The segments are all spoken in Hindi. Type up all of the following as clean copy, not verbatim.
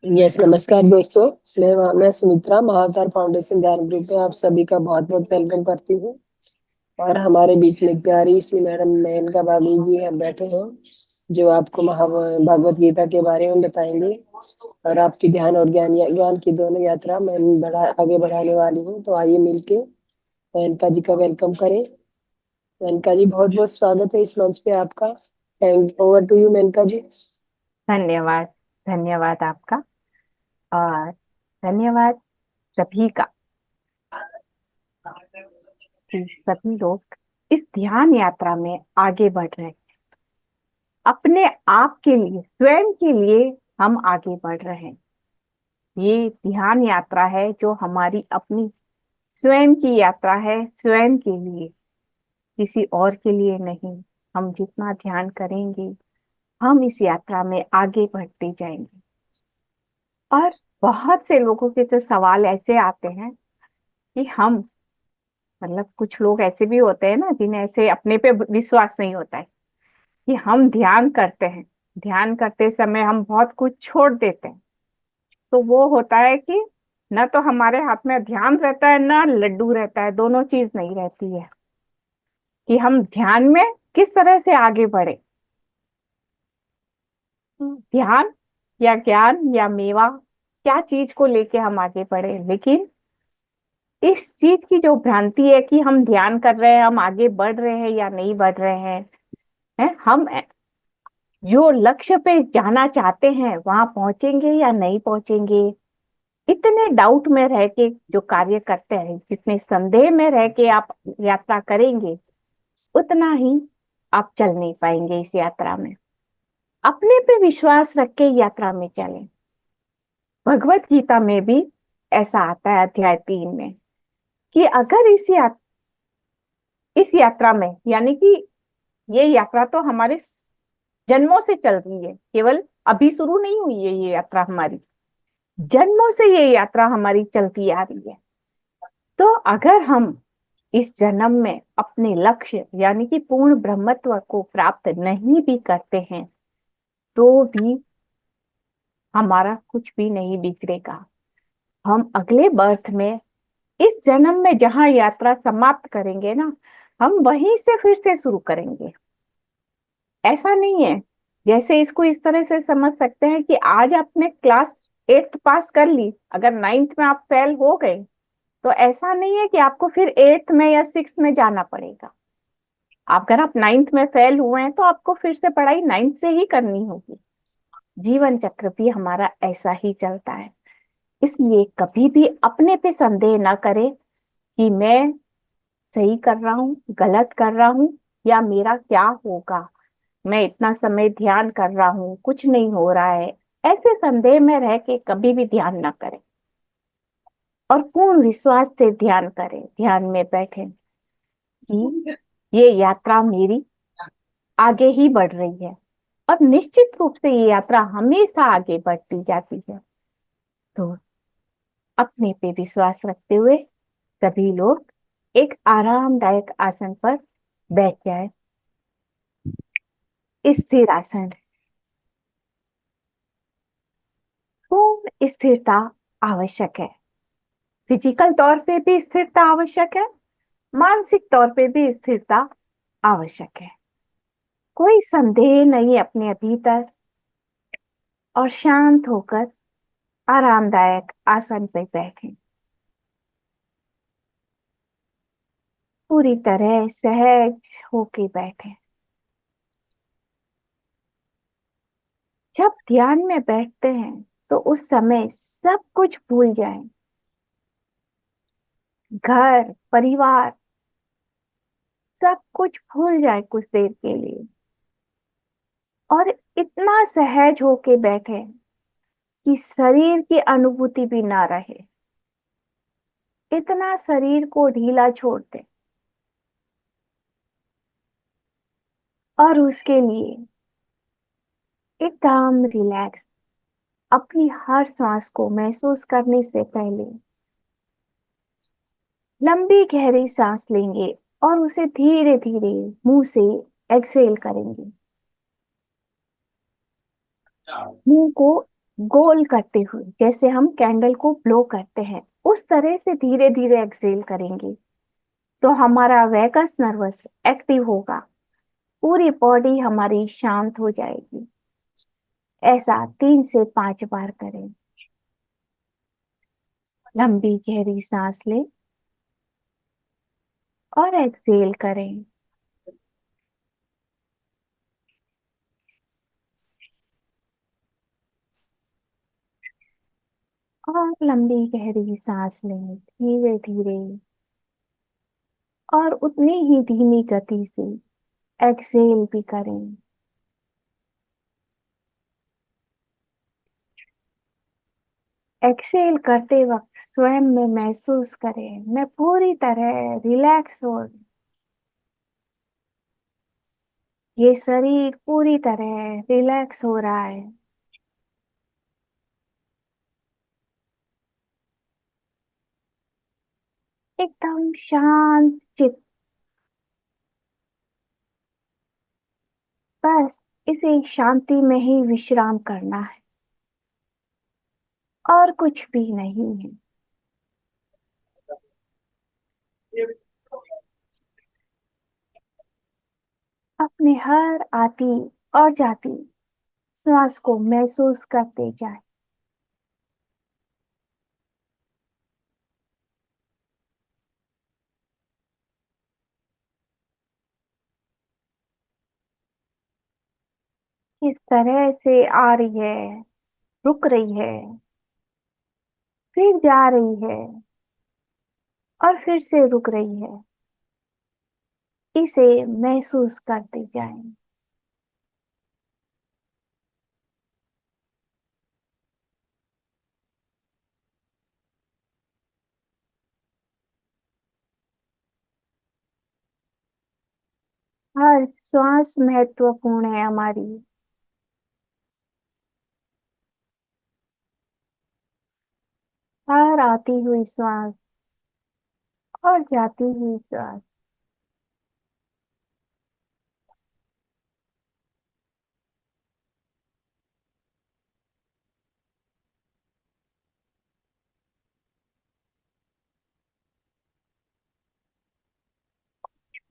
यस, नमस्कार दोस्तों। मैं सुमित्रा महाअवतार फाउंडेशन ध्यान ग्रुप में आप सभी का बहुत बहुत वेलकम करती हूँ। और हमारे बीच में एक प्यारी सी मैडम मेनका बागी जी हम बैठे हैं, जो आपको भगवत गीता के बारे में बताएंगे। और आपकी ध्यान और ज्ञान की दोनों यात्रा मैं आगे बढ़ाने वाली हूँ। तो आइए मिलके मेनका जी का वेलकम करें। मेनका जी, बहुत बहुत स्वागत है इस मंच पे आपका। Thank over to you Menaka ji. धन्यवाद। धन्यवाद आपका। और धन्यवाद सभी का कि सभी लोग इस ध्यान यात्रा में आगे बढ़ रहे हैं। अपने आप के लिए, स्वयं के लिए हम आगे बढ़ रहे हैं। ये ध्यान यात्रा है जो हमारी अपनी स्वयं की यात्रा है, स्वयं के लिए, किसी और के लिए नहीं। हम जितना ध्यान करेंगे, हम इस यात्रा में आगे बढ़ते जाएंगे। और बहुत से लोगों के तो सवाल ऐसे आते हैं कि हम, मतलब कुछ लोग ऐसे भी होते हैं ना जिन्हें ऐसे अपने पे विश्वास नहीं होता है कि हम ध्यान करते हैं, ध्यान करते समय हम बहुत कुछ छोड़ देते हैं। तो वो होता है कि न तो हमारे हाथ में ध्यान रहता है, ना लड्डू रहता है, दोनों चीज नहीं रहती है कि हम ध्यान में किस तरह से आगे बढ़े। ध्यान या ज्ञान या मेवा, क्या चीज को लेके हम आगे बढ़े। लेकिन इस चीज की जो भ्रांति है कि हम ध्यान कर रहे हैं, हम आगे बढ़ रहे हैं या नहीं बढ़ रहे हैं, हम जो लक्ष्य पे जाना चाहते हैं वहां पहुंचेंगे या नहीं पहुंचेंगे, इतने डाउट में रह के जो कार्य करते हैं, जितने संदेह में रह के आप यात्रा करेंगे, उतना ही आप चल नहीं पाएंगे इस यात्रा में। अपने पे विश्वास रख के यात्रा में चलें। भगवत गीता में भी ऐसा आता है अध्याय 3 में कि अगर इस यात्रा में, यानी कि ये यात्रा तो हमारे जन्मों से चल रही है, केवल अभी शुरू नहीं हुई है ये यात्रा हमारी, जन्मों से ये यात्रा हमारी चलती आ रही है। तो अगर हम इस जन्म में अपने लक्ष्य यानी कि पूर्ण ब्रह्मत्व को प्राप्त नहीं भी करते हैं, तो भी हमारा कुछ भी नहीं बिगड़ेगा। हम अगले बर्थ में, इस जन्म में जहां यात्रा समाप्त करेंगे ना, हम वहीं से फिर से शुरू करेंगे। ऐसा नहीं है, जैसे इसको इस तरह से समझ सकते हैं कि आज आपने क्लास 8th पास कर ली, अगर 9th में आप फेल हो गए, तो ऐसा नहीं है कि आपको फिर 8th में या 6th में जाना पड़ेगा। अगर आप 9th में फेल हुए हैं तो आपको फिर से पढ़ाई 9th से ही करनी होगी। जीवन चक्र भी हमारा ऐसा ही चलता है। इसलिए कभी भी अपने पे संदेह ना करें कि मैं सही कर रहा हूँ, गलत कर रहा हूँ, या मेरा क्या होगा, मैं इतना समय ध्यान कर रहा हूँ, कुछ नहीं हो रहा है। ऐसे संदेह में रह के कभी भी ध्यान ना करें और पूर्ण विश्वास से ध्यान करें। ध्यान में बैठे कि ये यात्रा मेरी आगे ही बढ़ रही है, और निश्चित रूप से ये यात्रा हमेशा आगे बढ़ती जाती है। तो अपने पे विश्वास रखते हुए सभी लोग एक आरामदायक आसन पर बैठ जाए। स्थिर आसन। पूर्ण स्थिरता आवश्यक है। फिजिकल तौर पे भी स्थिरता आवश्यक है, मानसिक तौर पे भी स्थिरता आवश्यक है। कोई संदेह नहीं अपने भीतर, और शांत होकर आरामदायक आसन पे बैठें। पूरी तरह सहज होके बैठें। जब ध्यान में बैठते हैं तो उस समय सब कुछ भूल जाएं, घर परिवार सब कुछ भूल जाए कुछ देर के लिए, और इतना सहज होके बैठे कि शरीर की अनुभूति भी ना रहे। इतना शरीर को ढीला छोड़ दे, और उसके लिए एकदम रिलैक्स, अपनी हर सांस को महसूस करने से पहले लंबी गहरी सांस लेंगे और उसे धीरे धीरे मुंह से एक्सहेल करेंगे। मुंह को गोल करते हुए, जैसे हम कैंडल को ब्लो करते हैं उस तरह से धीरे धीरे एक्सहेल करेंगे, तो हमारा वैगस नर्वस एक्टिव होगा, पूरी बॉडी हमारी शांत हो जाएगी। ऐसा 3 से 5 बार करें। लंबी गहरी सांस लें और एक्सहेल करें। और लंबी गहरी सांस लें धीरे धीरे, और उतनी ही धीमी गति से एक्सहेल भी करें। एक्सहेल करते वक्त स्वयं में महसूस करें, मैं पूरी तरह रिलैक्स हो, ये शरीर पूरी तरह रिलैक्स हो रहा है। एकदम शांत चित्त। बस इसे शांति में ही विश्राम करना है, और कुछ भी नहीं है। अपने हर आती और जाती श्वास को महसूस करते जाएं। किस तरह से आ रही है, रुक रही है, फिर जा रही है, और फिर से रुक रही है, इसे महसूस करते जाएं। हर श्वास महत्वपूर्ण है हमारी। हर आती हुई श्वास और जाती हुई श्वास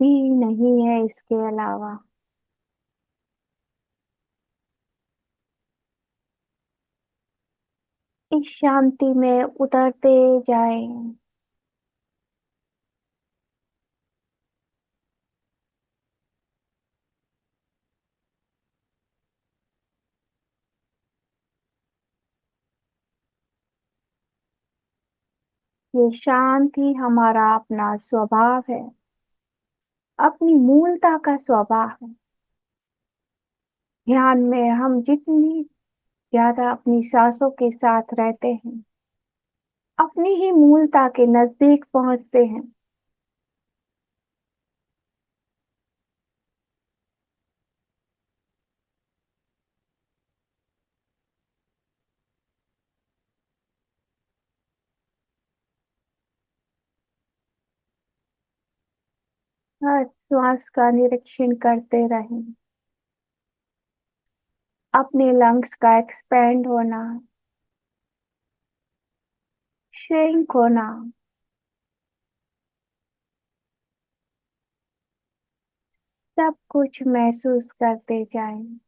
भी नहीं है इसके अलावा। इस शांति में उतरते जाएं। ये शांत ही हमारा अपना स्वभाव है, अपनी मूलता का स्वभाव है। ध्यान में हम जितनी ज्यादा अपनी सांसों के साथ रहते हैं, अपनी ही मूलता के नजदीक पहुंचते हैं। हर श्वास का निरीक्षण करते रहें, अपने लंग्स का एक्सपेंड होना, श्रिंक होना, सब कुछ महसूस करते जाएं।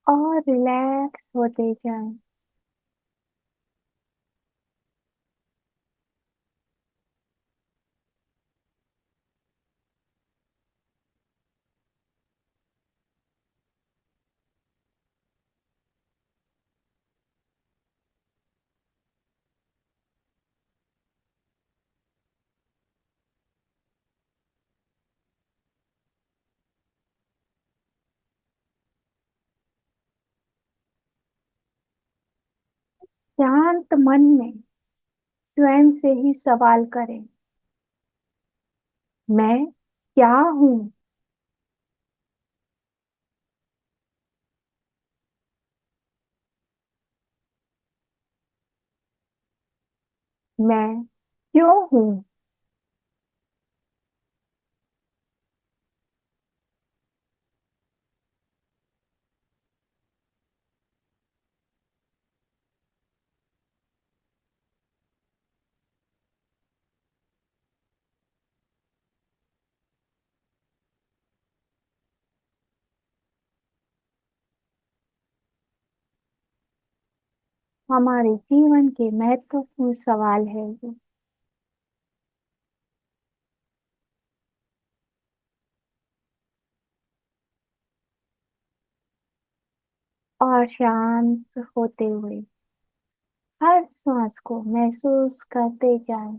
और रिलैक्स होते जाएं। शांत मन में स्वयं से ही सवाल करें, मैं क्या हूँ। मैं क्यों हूँ। हमारे जीवन के महत्वपूर्ण सवाल है ये। और शांत होते हुए हर सांस को महसूस करते जाएं।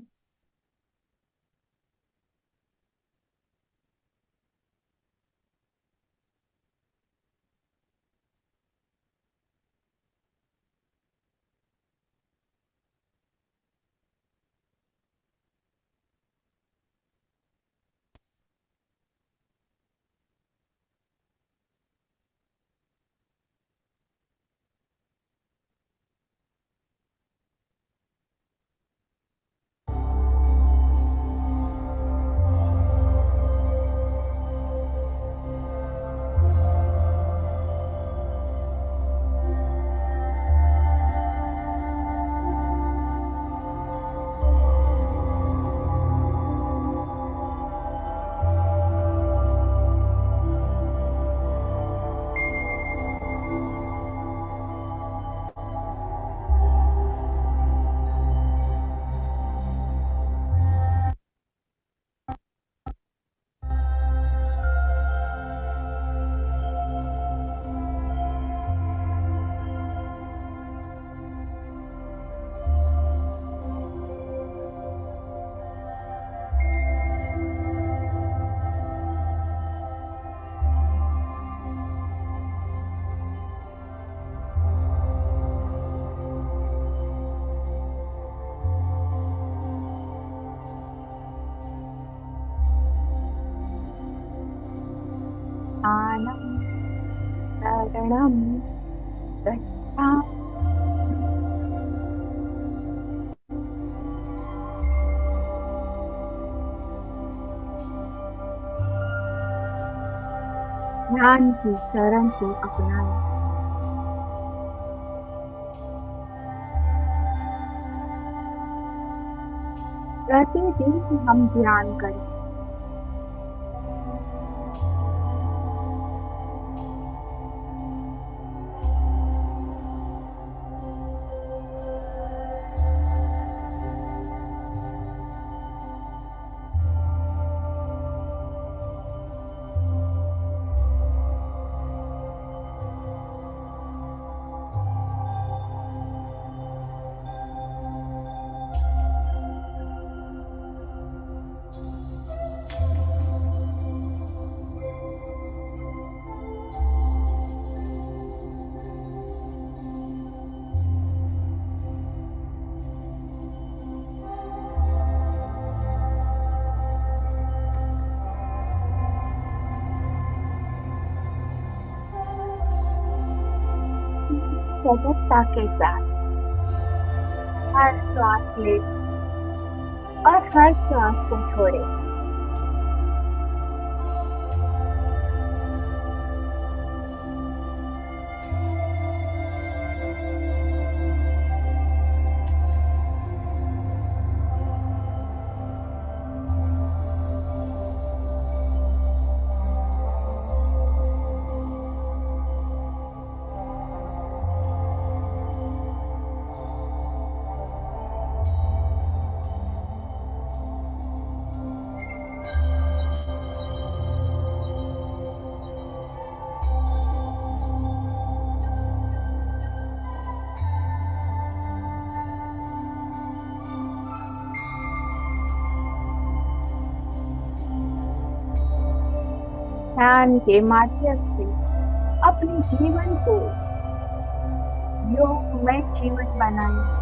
आनंद शरणम गच्छामि। ज्ञान की शरण को अपनाएं। प्रतिदिन हम ध्यान करें। सजगता के साथ हर श्वास ले और हर श्वास को छोड़े। ध्यान के माध्यम से अपने जीवन को योगमय जीवन बनाएं।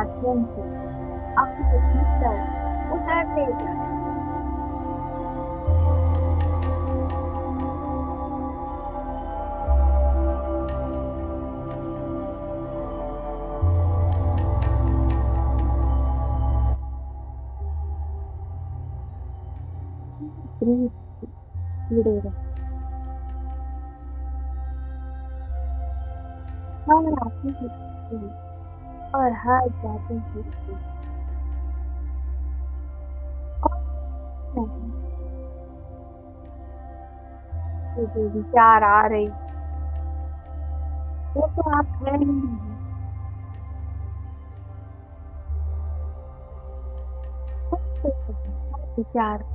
माध्यम से अपने भीतर उतरते जाए। ब्रीथ, जुड़े रहे। हर आंखें खुलती हैं और हर बातें खुलती हैं। और नहीं, ये जो विचार आ रहे वो तो आप है ही नहीं। तो हर विचार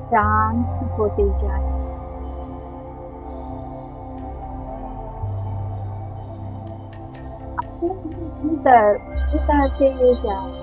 शांत होते जाए। अपने भीतर उतरते जाए।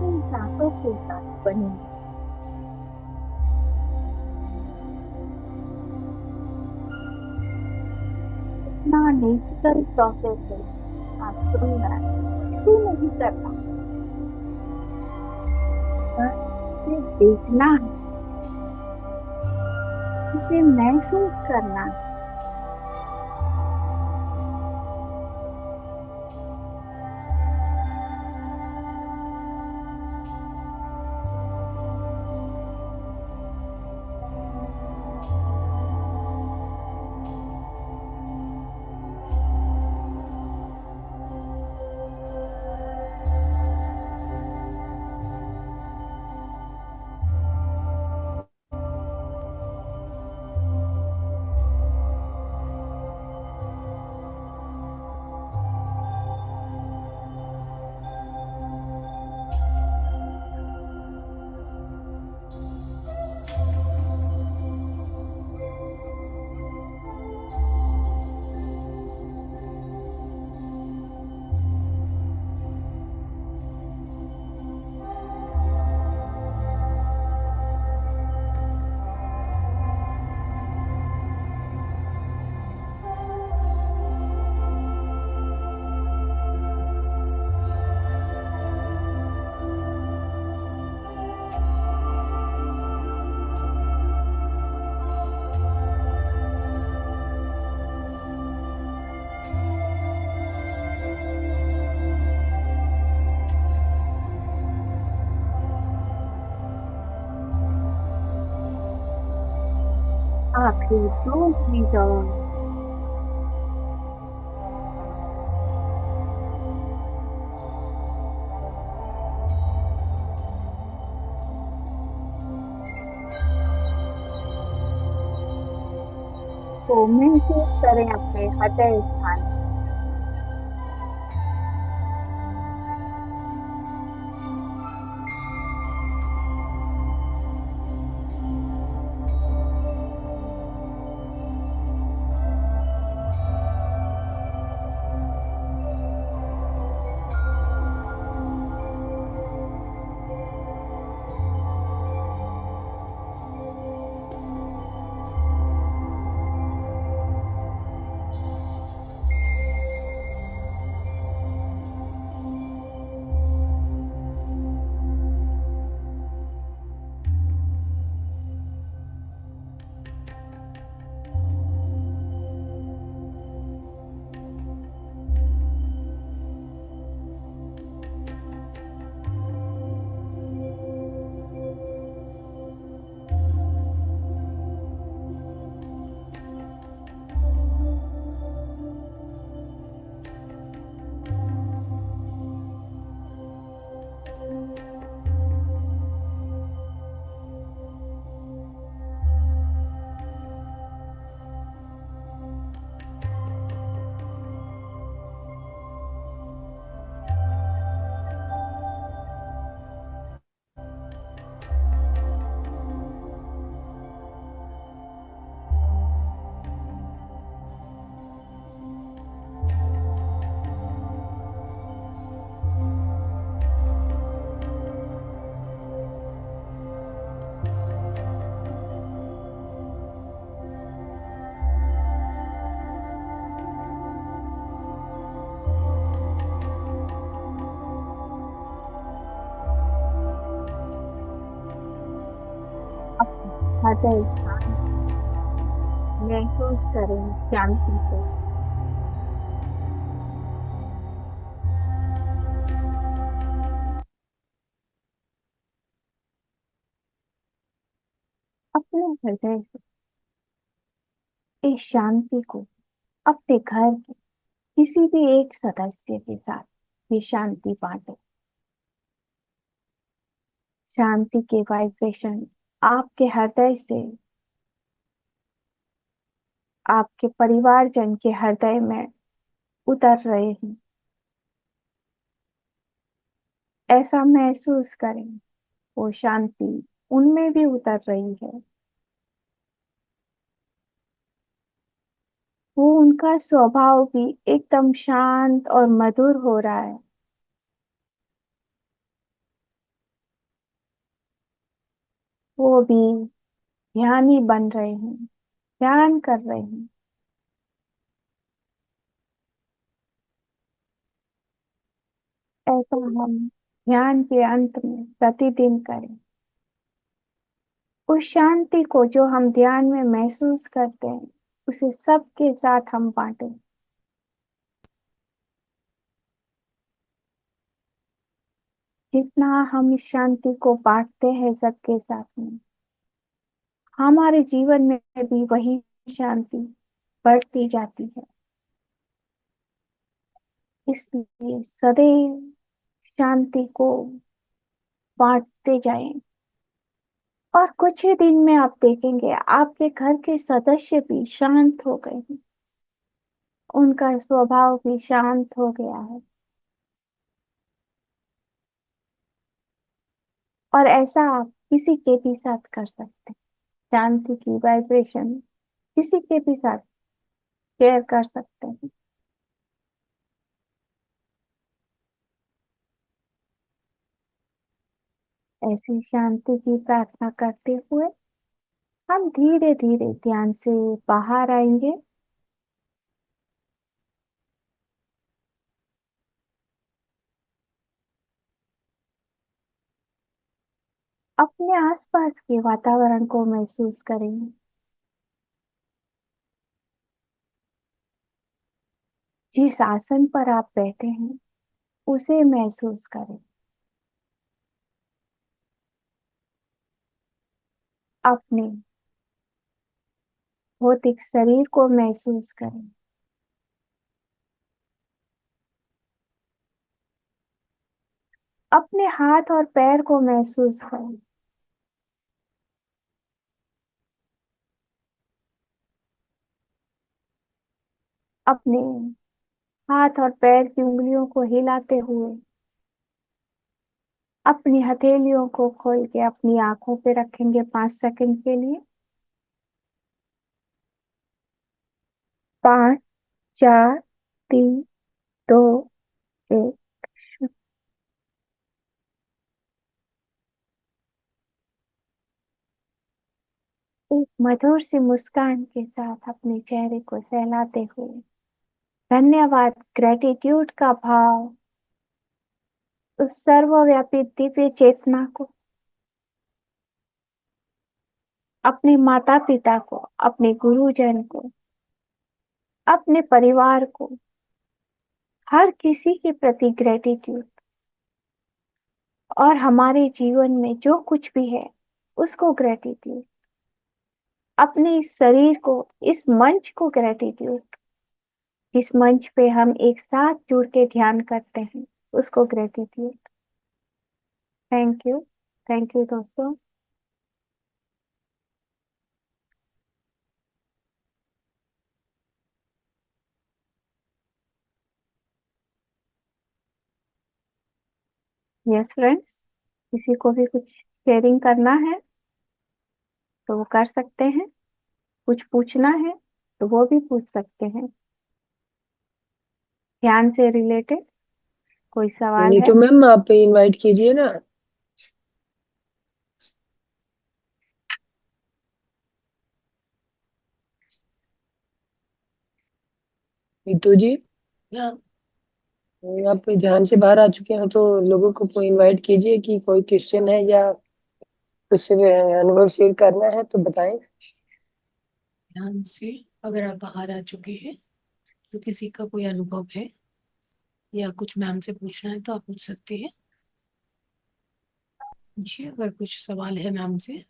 इन सांसों के साथ बनी इतना नेचुरल प्रोसेस है। आप सुन रहे हैं, कुछ भी नहीं करना, बस इसे देखना है, इसे महसूस करना है। आखिर क्लोज भी जाओ। तो महसूस करें अपने हृदय स्थान। अपने हृदय स्थान महसूस करें शांति को। अपने हृदय से इस शांति को अपने घर के किसी भी एक सदस्य के साथ ये शांति बांटे। शांति के वाइब्रेशन आपके हृदय से आपके परिवारजन के हृदय में उतर रहे हैं। ऐसा महसूस करें वो शांति उनमें भी उतर रही है। वो उनका स्वभाव भी एकदम शांत और मधुर हो रहा है। वो भी ध्यानी बन रहे हैं, ध्यान कर रहे हैं। ऐसा हम ध्यान के अंत में प्रतिदिन करें। उस शांति को जो हम ध्यान में महसूस करते हैं, उसे सबके साथ हम बांटें। जितना हम इस शांति को बांटते हैं सबके साथ में, हमारे जीवन में भी वही शांति बढ़ती जाती है। इसलिए सदैव शांति को बांटते जाएं। और कुछ ही दिन में आप देखेंगे आपके घर के सदस्य भी शांत हो गए हैं, उनका स्वभाव भी शांत हो गया है। और ऐसा आप किसी के भी साथ कर सकते हैं। शांति की वाइब्रेशन किसी के भी साथ शेयर कर सकते हैं। ऐसी शांति की प्रार्थना करते हुए हम धीरे धीरे ध्यान से बाहर आएंगे। अपने आसपास के वातावरण को महसूस करेंगे। जिस आसन पर आप बैठे हैं उसे महसूस करें। अपने भौतिक शरीर को महसूस करें। अपने हाथ और पैर को महसूस करें। अपने हाथ और पैर की उंगलियों को हिलाते हुए अपनी हथेलियों को खोल के अपनी आंखों पे रखेंगे 5 सेकंड के लिए। 5, 4, 3, 2, 1। एक मधुर सी मुस्कान के साथ अपने चेहरे को सहलाते हुए धन्यवाद, ग्रेटिट्यूड का भाव उस सर्वव्यापी दिव्य चेतना को, अपने माता पिता को, अपने गुरुजन को, अपने परिवार को, हर किसी के प्रति ग्रेटिट्यूड। और हमारे जीवन में जो कुछ भी है उसको ग्रेटिट्यूड। अपने इस शरीर को, इस मंच को ग्रेटिट्यूड। जिस मंच पे हम एक साथ जुड़ के ध्यान करते हैं उसको gratitude. Thank you. Thank you दोस्तों। यस फ्रेंड्स, किसी को भी कुछ शेयरिंग करना है तो वो कर सकते हैं। कुछ पूछना है तो वो भी पूछ सकते हैं। ध्यान से रिलेटेड कोई सवाल नहीं है? तो मैम आप इनवाइट कीजिए ना। नीतू जी, हाँ, आप ध्यान से बाहर आ चुके हैं तो लोगों को इनवाइट कीजिए कि कोई क्वेश्चन है या कुछ अनुभव शेयर करना है तो बताएं। ध्यान से अगर आप बाहर आ चुके हैं तो किसी का कोई अनुभव है या कुछ मैम से पूछना है तो आप पूछ सकते हैं। जी, अगर कुछ सवाल है मैम से।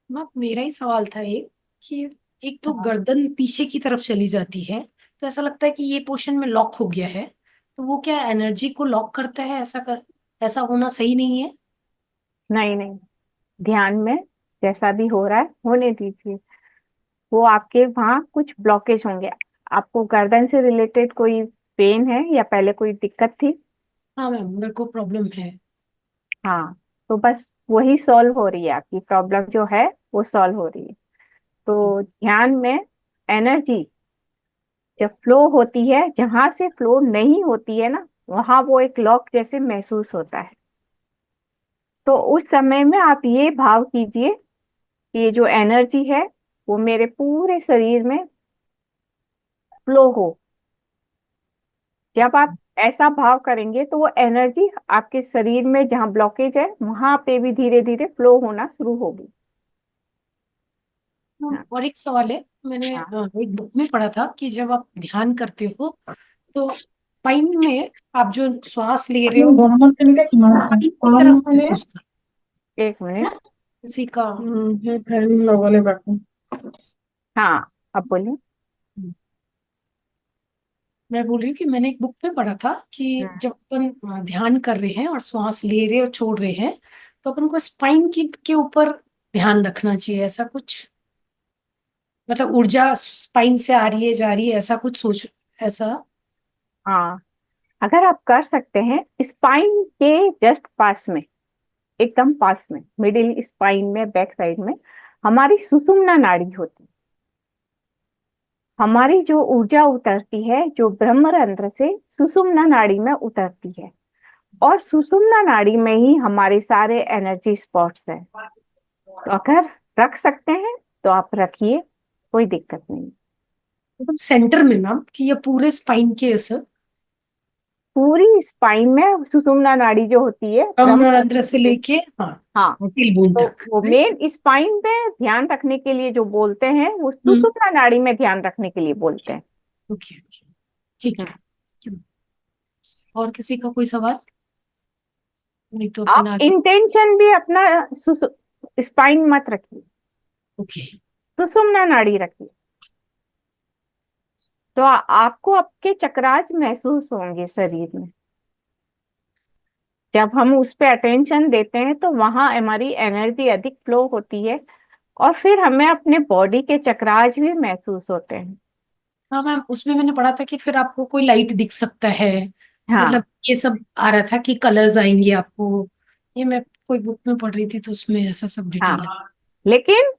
मैम, मेरा ही सवाल था एक कि एक तो हाँ। गर्दन पीछे की तरफ चली जाती है, तो ऐसा लगता है कि ये पोर्शन में लॉक हो गया है। तो वो क्या एनर्जी को लॉक करता है? ऐसा होना सही नहीं है। नहीं नहीं, ध्यान में जैसा भी हो रहा है होने दीजिए। वो आपके वहाँ कुछ ब्लॉकेज होंगे। आपको गर्दन से रिलेटेड कोई पेन है या पहले कोई दिक्कत थी? हाँ मैम, मेरे को प्रॉब्लम है। हाँ, तो बस वही सॉल्व हो रही है। आपकी प्रॉब्लम जो है वो सॉल्व हो रही है। तो ध्यान में एनर्जी जब फ्लो होती है, जहां से फ्लो नहीं होती है ना, वहां वो एक लॉक जैसे महसूस होता है। तो उस समय में आप ये भाव कीजिए कि ये जो एनर्जी है वो मेरे पूरे शरीर में फ्लो हो। जब आप ऐसा भाव करेंगे तो वो एनर्जी आपके शरीर में जहाँ ब्लॉकेज है वहां पे भी धीरे धीरे फ्लो होना शुरू होगी। हाँ। और एक सवाल है, मैंने हाँ। एक बुक में पढ़ा था कि जब आप ध्यान करते हो तो स्पाइन में आप जो श्वास ले रहे हो स्पाइन की तरफ महसूस कर, एक मिनट। किसी का। हाँ, अब बोलिए। मैं बोल रही हूँ कि मैंने एक बुक में पढ़ा था कि हाँ। जब अपन ध्यान कर रहे हैं और श्वास ले रहे और छोड़ रहे हैं तो अपन को स्पाइन की के ऊपर ध्यान रखना चाहिए, ऐसा कुछ, मतलब ऊर्जा स्पाइन से आ रही है जा रही है, ऐसा कुछ सोच, ऐसा। हाँ, अगर आप कर सकते हैं स्पाइन के जस्ट पास में, एकदम पास में, मिडिल स्पाइन में, बैक साइड में हमारी सुषुम्ना नाड़ी होती है। हमारी जो ऊर्जा उतरती है जो ब्रह्मरंध्र से सुषुम्ना नाड़ी में उतरती है, और सुषुम्ना नाड़ी में ही हमारे सारे एनर्जी स्पॉट्स हैं। तो अगर रख सकते हैं तो आप रखिए, कोई दिक्कत नहीं। एकदम सेंटर में मैम, कि ये पूरे स्पाइन के ऐसे पूरी स्पाइन में सुषुम्ना नाड़ी जो होती है ब्रह्मरंध्र से ब्रह्मरंध्र। लेके, हाँ, हाँ, टिलबून तो तक, वो राइट। मेन स्पाइन पे ध्यान रखने के लिए जो बोलते हैं वो सुषुम्ना नाड़ी में ध्यान रखने के लिए बोलते हैं। ओके ओके, ठीक हम्म। है। और किसी का कोई सवाल? नहीं तो अपन आप आगे। इंटेंशन भी अपना स्पाइन मत रखिए, ओके। सुषुम्ना नाड़ी रखिए। तो आपको आपके चक्रास महसूस होंगे शरीर में। जब हम उस पे अटेंशन देते हैं तो वहां हमारी एनर्जी अधिक फ्लो होती है, और फिर हमें अपने बॉडी के चक्रास भी महसूस होते हैं। हाँ मैम, उसमें मैंने पढ़ा था कि फिर आपको कोई लाइट दिख सकता है, हाँ। मतलब ये सब आ रहा था कि कलर्स आएंगे आपको। ये मैं कोई बुक में पढ़ रही थी तो उसमें ऐसा सब हाँ, डिटेल है। लेकिन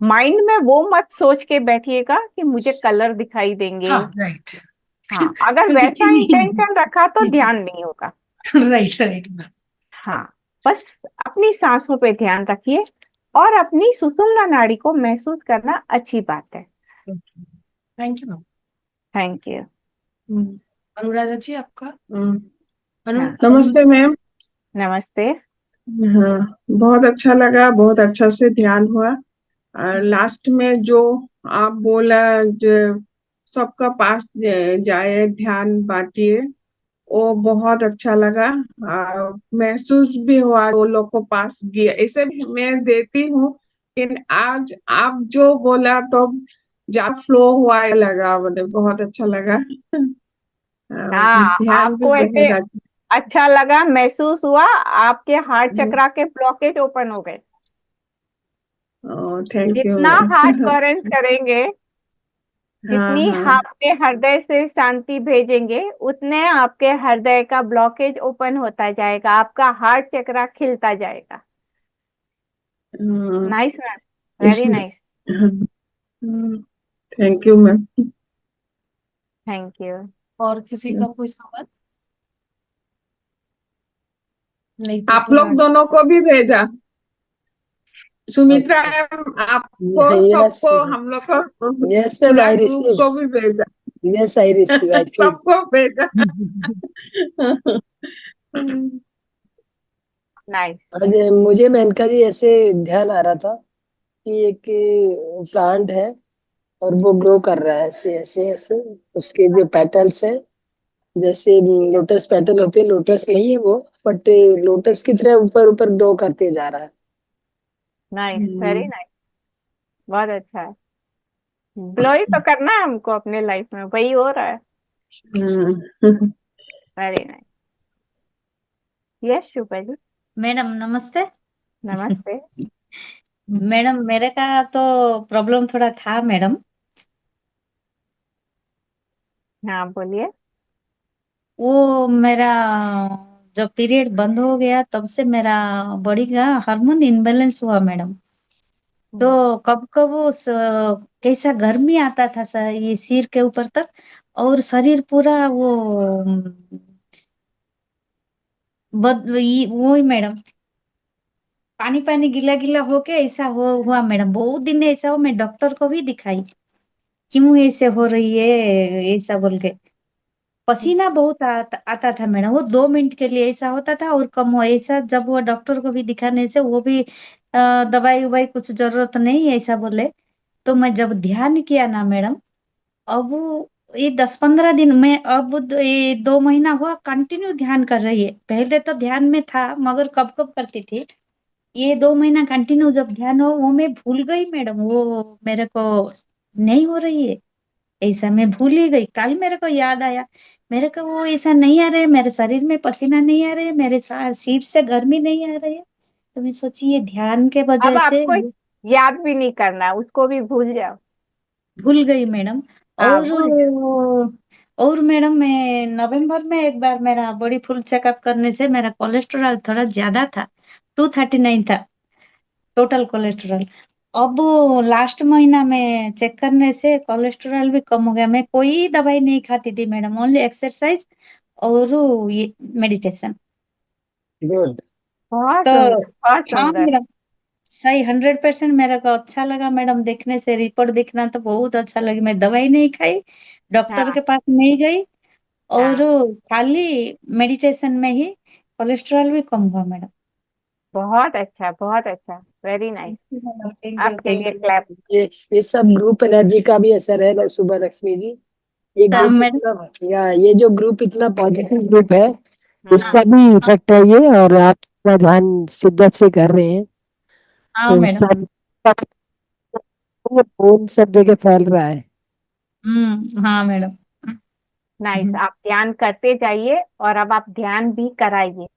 माइंड में वो मत सोच के बैठिएगा कि मुझे कलर दिखाई देंगे। हाँ राइट। हाँ, अगर तो वैसा दिखेंगे इंटेंशन रखा तो ही। ध्यान नहीं होगा। Right right ma'am. हाँ, बस अपनी सांसों पे ध्यान रखिए और अपनी सुषुम्ना नाड़ी को महसूस करना अच्छी बात है। Thank you ma'am. Thank you. Anuradha ji आपका। हाँ, नमस्ते मैम। नमस्ते। हाँ, बहुत अच्छा लगा, बहुत अच्छा से ध्यान हुआ। और लास्ट में जो आप बोला, जो सबका पास जाए ध्यान बांटिए, वो बहुत अच्छा लगा। महसूस भी हुआ वो लोग को पास दिया, ऐसे भी मैं देती हूँ, लेकिन आज आप जो बोला तो ज्यादा फ्लो हुआ लगा, मुझे बहुत अच्छा लगा। हाँ, ध्यान भी आपको ऐसे रहेगा। अच्छा लगा, महसूस हुआ, आपके हार्ट चक्रा के ब्लॉकेज ओपन हो गए। थैंक यू जितना हार्ट मैम। कोरेंस करेंगे, हाँ जितनी हाँ। आपके हृदय से शांति भेजेंगे, उतने आपके हृदय का ब्लॉकेज ओपन होता जाएगा, आपका हार्ट चक्रा खिलता जाएगा। हाँ, नाइस मैम, वेरी इसलिए nice. Thank you ma'am. Thank you. और किसी का कोई सवाल? नहीं तो आप अपन लोग आगे। दोनों को भी भेजा, सुमित्रा मैम, आपको यस, सबको, हम लोग को यस मैम, पूरा आई ग्रुप रिसीव। को भी भेजा। Yes, I receive, I feel. सबको भेजा। नाइस। आज मुझे मेनका जी ऐसे ध्यान आ रहा था कि एक प्लांट है और वो ग्रो कर रहा है ऐसे ऐसे ऐसे। उसके जो पेटल्स हैं, जैसे लोटस पेटल होते हैं, लोटस नहीं है वो, बट लोटस की तरह ऊपर ऊपर ग्रो करते जा रहा है। Nice, very nice. बहुत अच्छा है। ग्लो ही तो करना है हमको अपने लाइफ में, वही हो रहा है। Very nice. यस शुभा जी। मैडम नमस्ते। नमस्ते। मैडम मेरे का तो प्रॉब्लम थोड़ा था मैडम। हाँ, बोलिए। वो मेरा जब पीरियड बंद हो गया तब से मेरा बॉडी का हार्मोन इनबैलेंस हुआ मैडम। तो कब कब कैसा गर्मी आता था सर, ये सिर के ऊपर तक, और शरीर पूरा वो वो ही मैडम। पानी पानी गीला गीला होके ऐसा हुआ मैडम, बहुत दिन ऐसा हो, मैं डॉक्टर को भी दिखाई, क्यों ऐसे हो रही है ऐसा बोल के। पसीना बहुत आता था मैडम, वो 2 मिनट के लिए ऐसा होता था और कम हो ऐसा। जब वो डॉक्टर को भी दिखाने से वो भी दवाई उवाई कुछ जरूरत नहीं ऐसा बोले। तो मैं जब ध्यान किया ना मैडम, अब ये 10-15 दिन में, ये 2 महीना हुआ कंटिन्यू ध्यान कर रही है। पहले तो ध्यान में था मगर कब कब करती थी। ये 2 महीना कंटिन्यू जब ध्यान हो, वो मैं भूल गई मैडम, वो मेरे को नहीं हो रही है ऐसा, मैं भूल ही गई। कल मेरे को याद आया, मेरे को वो ऐसा नहीं आ रहा है, मेरे शरीर में पसीना नहीं आ रहा है, मेरे सीट से गर्मी नहीं आ रही है। तो मैं सोची ये ध्यान के अब वजह से आपको याद भी नहीं करना, उसको भी भूल जाओ। भूल गई मैडम। हाँ, और भूल जाओ। और मैडम मैं नवंबर में एक बार मेरा बॉडी फुल चेकअप करने से मेरा कोलेस्ट्रॉल थोड़ा ज्यादा था, 239 था टोटल कोलेस्ट्रॉल। अब लास्ट महीना में चेक करने से कोलेस्ट्रॉल भी कम हो गया। मैं कोई दवाई नहीं खाती थी मैडम, ओनली एक्सरसाइज और ये मेडिटेशन। गुड। बहुत तो सुंदर, बहुत हाँ सुंदर। मैडम, सही 100% मेरे को अच्छा लगा मैडम। देखने से रिपोर्ट देखना तो बहुत अच्छा लगी। मैं दवाई नहीं खाई, डॉक्टर के हाँ, पास नहीं गई, और हाँ, खाली मेडिटेशन में ही कोलेस्ट्रॉल भी कम हुआ मैडम। बहुत अच्छा, बहुत अच्छा। Very nice. थैंक यू आपके थैंक लिए यू। क्लैप। ये सब ग्रुप एनर्जी का भी असर है ना सुबह लक्ष्मी जी। ये हाँ ग्रुप मैडम। इतना, या ये जो ग्रुप इतना पॉजिटिव ग्रुप है, हाँ, इसका भी इफेक्ट है ये। और आप अपना ध्यान शिद्दत से कर रहे हैं हाँ तो मैडम। सब फोन सब जगह फैल रहा है। हाँ मैडम। नाइस। आप ध्यान करते जाइए और अब आप ध्यान भी कराइए।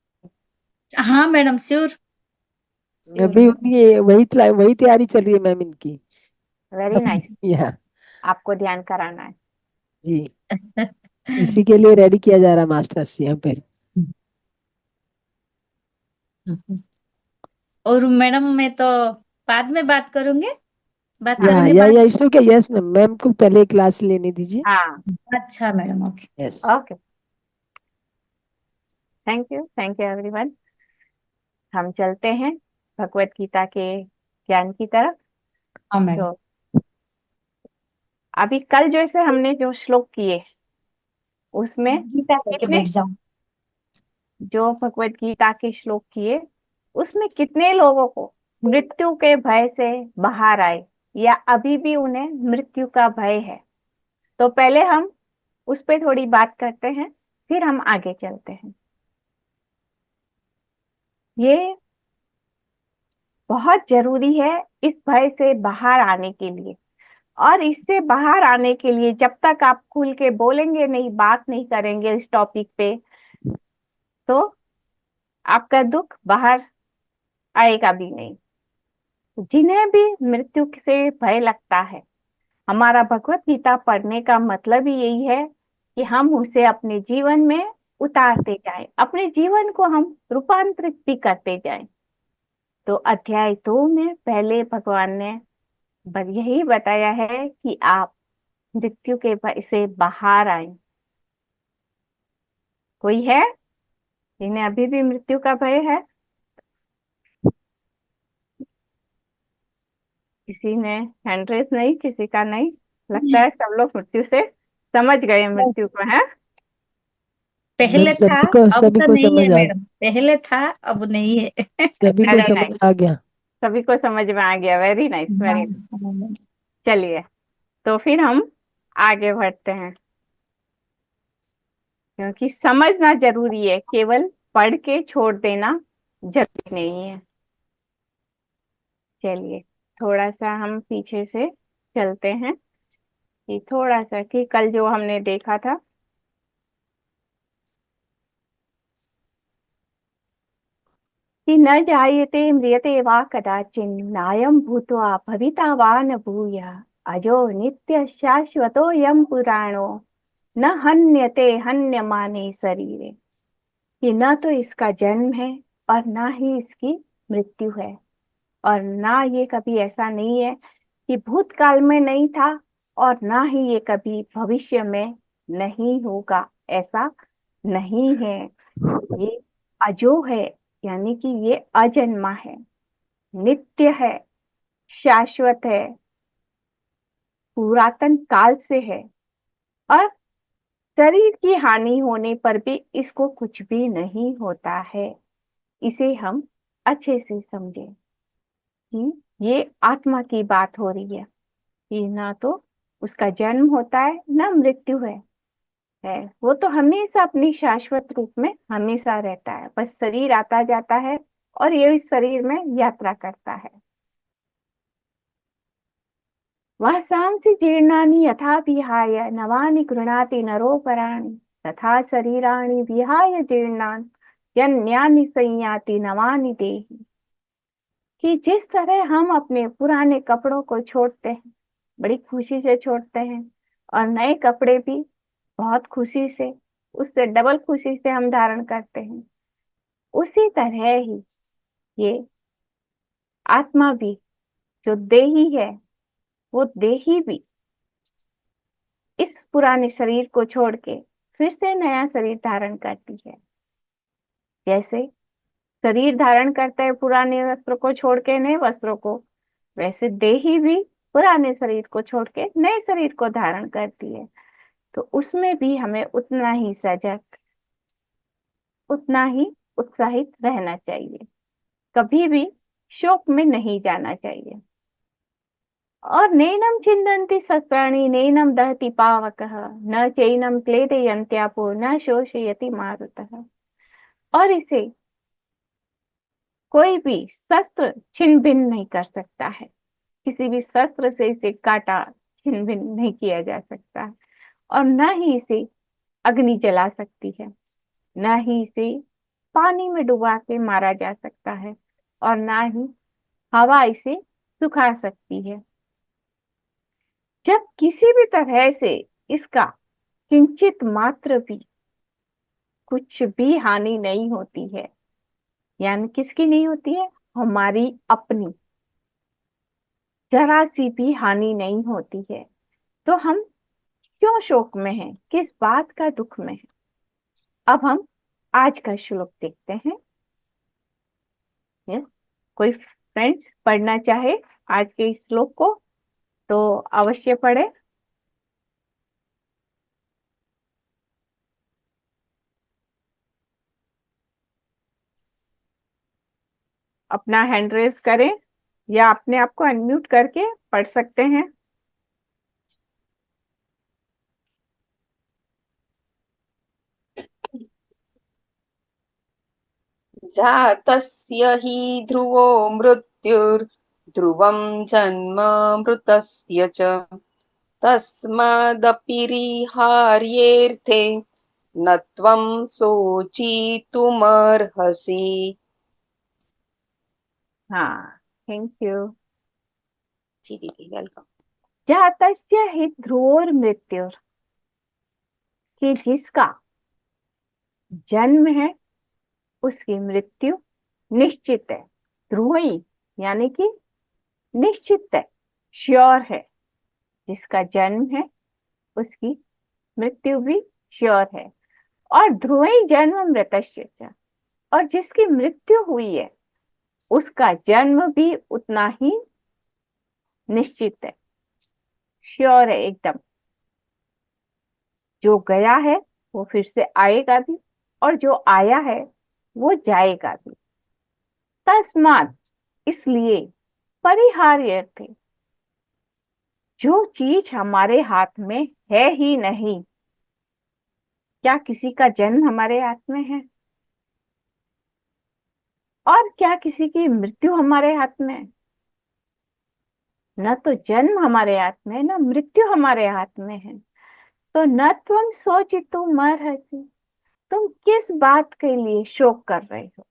हाँ मैडम, श्योर श्योर अभी मैडम। उनकी वही तैयारी चल रही है मैम इनकी। Very nice. या आपको ध्यान कराना है। जी, इसी के लिए रेडी किया जा रहा है मास्टर्स यहाँ पे। और मैडम मैं तो बाद में बात करूंगे, बात हाँ, करेंगे या बाद। इसमें क्या, यस मैम, मैम को पहले क्लास लेने दीजिए। हाँ। अच्छा madam, okay. Yes. Okay. Thank you everyone. हम चलते हैं भगवत गीता के ज्ञान की तरफ। हाँ मैडम। तो अभी कल जैसे हमने जो श्लोक किए उसमें गीता लेके कितने, बैठ जाओ। जो भगवत गीता के श्लोक किए उसमें कितने लोगों को मृत्यु के भय से बाहर आए, या अभी भी उन्हें मृत्यु का भय है। तो पहले हम उस पे थोड़ी बात करते हैं, फिर हम आगे चलते हैं। ये बहुत जरूरी है इस भय से बाहर आने के लिए। और इससे बाहर आने के लिए जब तक आप खुल के बोलेंगे नहीं, बात नहीं करेंगे इस टॉपिक पे, तो आपका दुख बाहर आएगा भी नहीं। जिन्हें भी मृत्यु से भय लगता है, हमारा भगवत गीता पढ़ने का मतलब ही यही है कि हम उसे अपने जीवन में उतारते जाएं, अपने जीवन को हम रूपांतरित भी करते जाएं। तो अध्याय 2 में पहले भगवान ने यही बताया है कि आप मृत्यु के भय से बाहर आए। कोई है जिन्हें अभी भी मृत्यु का भय है? किसी ने हैंड रेस नहीं, किसी का नहीं। लगता है सब लोग मृत्यु से समझ गए, मृत्यु को है। मैम पहले था, अब सभी तो को नहीं है समझ आ मैडम, पहले था अब नहीं है। सभी को वेरी समझ नाइस। आ गया। सभी को समझ में आ गया। वेरी नाइस, हाँ, वेरी नाइस। चलिए, तो फिर हम आगे बढ़ते हैं, क्योंकि समझना जरूरी है, केवल पढ़ के छोड़ देना जरूरी नहीं है। चलिए, थोड़ा सा हम पीछे से चलते हैं कि थोड़ा सा कि कल जो हमने देखा था कि न जायते म्रियते वा कदाचिन नायं भूत्वा भविता वा न भूयः अजो नित्य शाश्वतोऽयं पुराणो न हन्यते हन्यमाने शरीरे। कि न तो इसका जन्म है और ना ही इसकी मृत्यु है, और ना ये कभी ऐसा नहीं है कि भूतकाल में नहीं था, और ना ही ये कभी भविष्य में नहीं होगा। ऐसा नहीं है। ये अजो है, यानी कि ये अजन्मा है। नित्य है, शाश्वत है, पुरातन काल से है, और शरीर की हानि होने पर भी इसको कुछ भी नहीं होता है। इसे हम अच्छे से समझें कि ये आत्मा की बात हो रही है कि ना तो उसका जन्म होता है ना मृत्यु है। वो तो हमेशा अपनी शाश्वत रूप में हमेशा रहता है, बस शरीर आता जाता है और ये इस शरीर में यात्रा करता है। वह सांसि जीर्णानि यथा विहाय नवानि गृह्णाति नरोपराणि तथा शरीराणि विहाय जीर्णानि यन्यानि संयाति नवानि देहि। कि जिस तरह हम अपने पुराने कपड़ों को छोड़ते हैं, बड़ी खुशी से छोड़ते हैं, और नए कपड़े भी बहुत खुशी से, उससे डबल खुशी से हम धारण करते हैं, उसी तरह ही ये आत्मा भी, जो देही है, वो देही भी इस पुराने शरीर को छोड़ के फिर से नया शरीर धारण करती है। जैसे शरीर धारण करता है पुराने वस्त्र को छोड़ के नए वस्त्रों को, वैसे देही भी पुराने शरीर को छोड़ के नए शरीर को धारण करती है। तो उसमें भी हमें उतना ही सजग, उतना ही उत्साहित रहना चाहिए, कभी भी शोक में नहीं जाना चाहिए। और नैनम छिन्दन्ति शस्त्राणि नैनम दहति पावकः न चैनम क्लेदयन्त्यापो न शोषयति मारुतः। और इसे कोई भी शस्त्र छिन्न भिन्न नहीं कर सकता है, किसी भी शस्त्र से इसे काटा छिन्न भिन्न नहीं किया जा सकता है, और न ही इसे अग्नि जला सकती है, न ही इसे पानी में डुबा के मारा जा सकता है, और न ही हवा इसे सुखा सकती है। जब किसी भी तरह से इसका किंचित मात्र भी कुछ भी हानि नहीं होती है, यानी किसकी नहीं होती है, हमारी अपनी जरा सी भी हानि नहीं होती है, तो हम क्यों शोक में हैं, किस बात का दुख में हैं। अब हम आज का श्लोक देखते हैं। कोई फ्रेंड्स पढ़ना चाहे आज के इस श्लोक को तो अवश्य पढ़े। अपना हैंड रेज करें या अपने आप को अनम्यूट करके पढ़ सकते हैं। जातस्य हि ध्रुवो मृत्युर्ध्रुवं जन्म मृतस्य च तस्मादपिरिहार्येऽर्थे न त्वं शोचितुमर्हसि। हाँ, थैंक यू। जी दीदी, वेलकम। जातस्य हि ध्रुवोर मृत्युर, कि जिसका जन्म है उसकी मृत्यु निश्चित है। ध्रुवई यानी कि निश्चित है, श्योर है। जिसका जन्म है उसकी मृत्यु भी श्योर है। और ध्रुवई जन्म मृतस्य च, और जिसकी मृत्यु हुई है उसका जन्म भी उतना ही निश्चित है, श्योर है एकदम। जो गया है वो फिर से आएगा भी, और जो आया है वो जाएगा भी। तस्मात्, इसलिए, परिहार्य थे, जो चीज हमारे हाथ में है ही नहीं। क्या किसी का जन्म हमारे हाथ में है? और क्या किसी की मृत्यु हमारे हाथ में है? न तो जन्म हमारे हाथ में, न मृत्यु हमारे हाथ में है। तो न तुम सोचितु मर्हसि, तुम किस बात के लिए शोक कर रहे हो?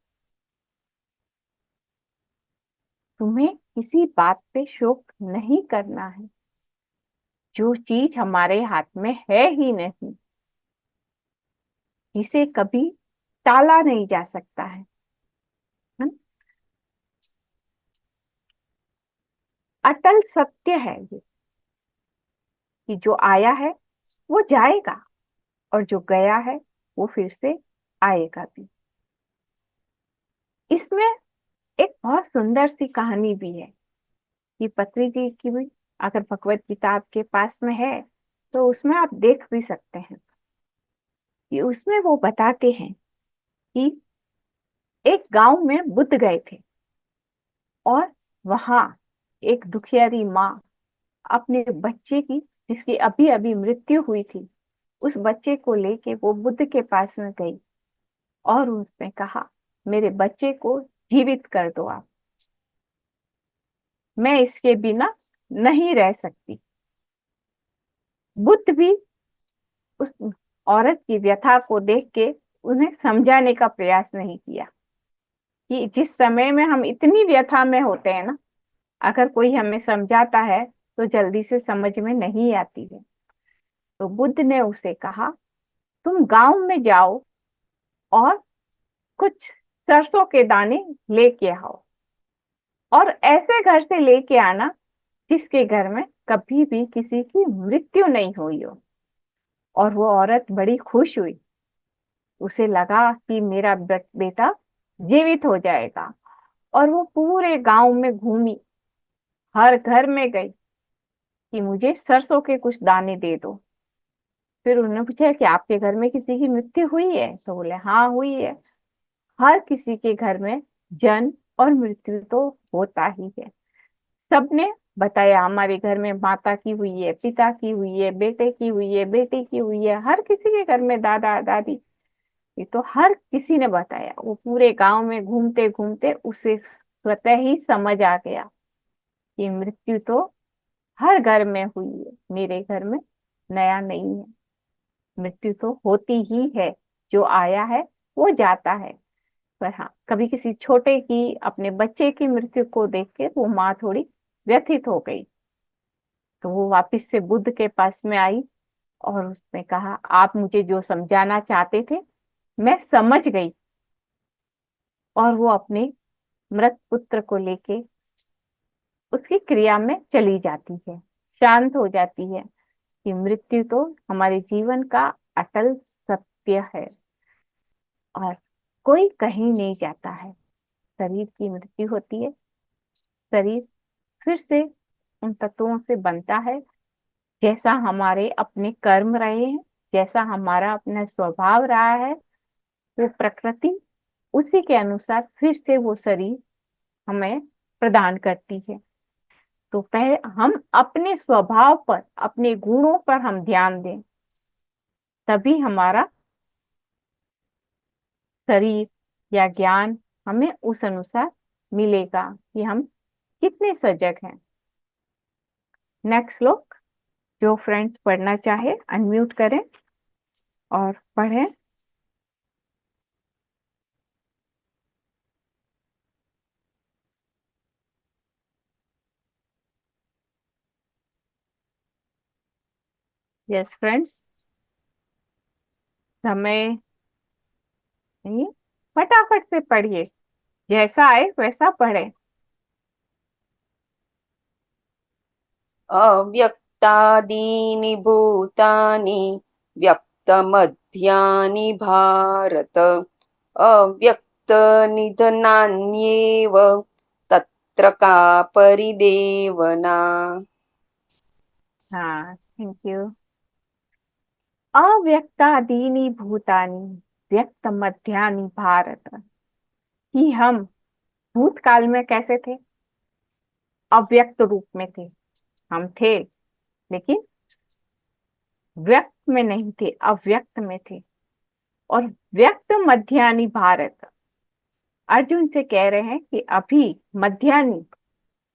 तुम्हें किसी बात पे शोक नहीं करना है। जो चीज हमारे हाथ में है ही नहीं, जिसे कभी टाला नहीं जा सकता है। अटल सत्य है ये, कि जो आया है वो जाएगा, और जो गया है वो फिर से आएगा भी। इसमें एक बहुत सुंदर सी कहानी भी है कि पत्री जी की भी, अगर भगवत गीता आपके पास में है तो उसमें आप देख भी सकते हैं कि उसमें वो बताते हैं कि एक गांव में बुद्ध गए थे और वहां एक दुखियारी माँ अपने बच्चे की, जिसकी अभी अभी मृत्यु हुई थी, उस बच्चे को लेके वो बुद्ध के पास में गई और उसने कहा, मेरे बच्चे को जीवित कर दो आप, मैं इसके बिना नहीं रह सकती। बुद्ध भी उस औरत की व्यथा को देख के उन्हें समझाने का प्रयास नहीं किया कि जिस समय में हम इतनी व्यथा में होते हैं ना, अगर कोई हमें समझाता है तो जल्दी से समझ में नहीं आती है। तो बुद्ध ने उसे कहा, तुम गांव में जाओ और कुछ सरसों के दाने लेके आओ और ऐसे घर से लेके आना जिसके घर में कभी भी किसी की मृत्यु नहीं हुई हो। और वो औरत बड़ी खुश हुई, उसे लगा कि मेरा बेटा जीवित हो जाएगा। और वो पूरे गांव में घूमी, हर घर में गई कि मुझे सरसों के कुछ दाने दे दो। फिर उन्होंने पूछा कि आपके घर में किसी की मृत्यु हुई है? तो बोले हाँ हुई है। हर किसी के घर में जन्म और मृत्यु तो होता ही है। सबने बताया, हमारे घर में माता की हुई है, पिता की हुई है, बेटे की हुई है, बेटी की हुई है, हर किसी के घर में दादा दादी, ये तो हर किसी ने बताया। वो पूरे गांव में घूमते घूमते उसे स्वतः ही समझ आ गया कि मृत्यु तो हर घर में हुई है, मेरे घर में नया नहीं है। मृत्यु तो होती ही है, जो आया है वो जाता है। पर हाँ, कभी किसी छोटे की, अपने बच्चे की मृत्यु को देख के वो माँ थोड़ी व्यथित हो गई। तो वो वापस से बुद्ध के पास में आई और उसने कहा, आप मुझे जो समझाना चाहते थे मैं समझ गई। और वो अपने मृत पुत्र को लेके उसकी क्रिया में चली जाती है, शांत हो जाती है कि मृत्यु तो हमारे जीवन का अटल सत्य है और कोई कहीं नहीं जाता है। शरीर की मृत्यु होती है, शरीर फिर से उन तत्वों से बनता है जैसा हमारे अपने कर्म रहे हैं, जैसा हमारा अपना स्वभाव रहा है, वो प्रकृति उसी के अनुसार फिर से वो शरीर हमें प्रदान करती है। तो पहले हम अपने स्वभाव पर, अपने गुणों पर हम ध्यान दें, तभी हमारा शरीर या ज्ञान हमें उस अनुसार मिलेगा कि हम कितने सजग हैं। नेक्स्ट श्लोक, जो फ्रेंड्स पढ़ना चाहे अनम्यूट करें और पढ़ें। यस फ्रेंड्स, समय नहीं, फटाफट से पढ़िए, जैसा आए वैसा पढ़े। अव्यक्तादीनि भूतानि व्यक्तमध्यानि भारत अव्यक्तनिधनान्येव तत्र का परिदेवना। हाँ, थैंक यू। अव्यक्तादीनि भूतानि व्यक्त मध्यानि भारत, कि हम भूतकाल में कैसे थे? अव्यक्त रूप में थे, हम थे, लेकिन व्यक्त में नहीं थे, अव्यक्त में थे। और व्यक्त मध्यानि भारत, अर्जुन से कह रहे हैं कि अभी मध्यानि,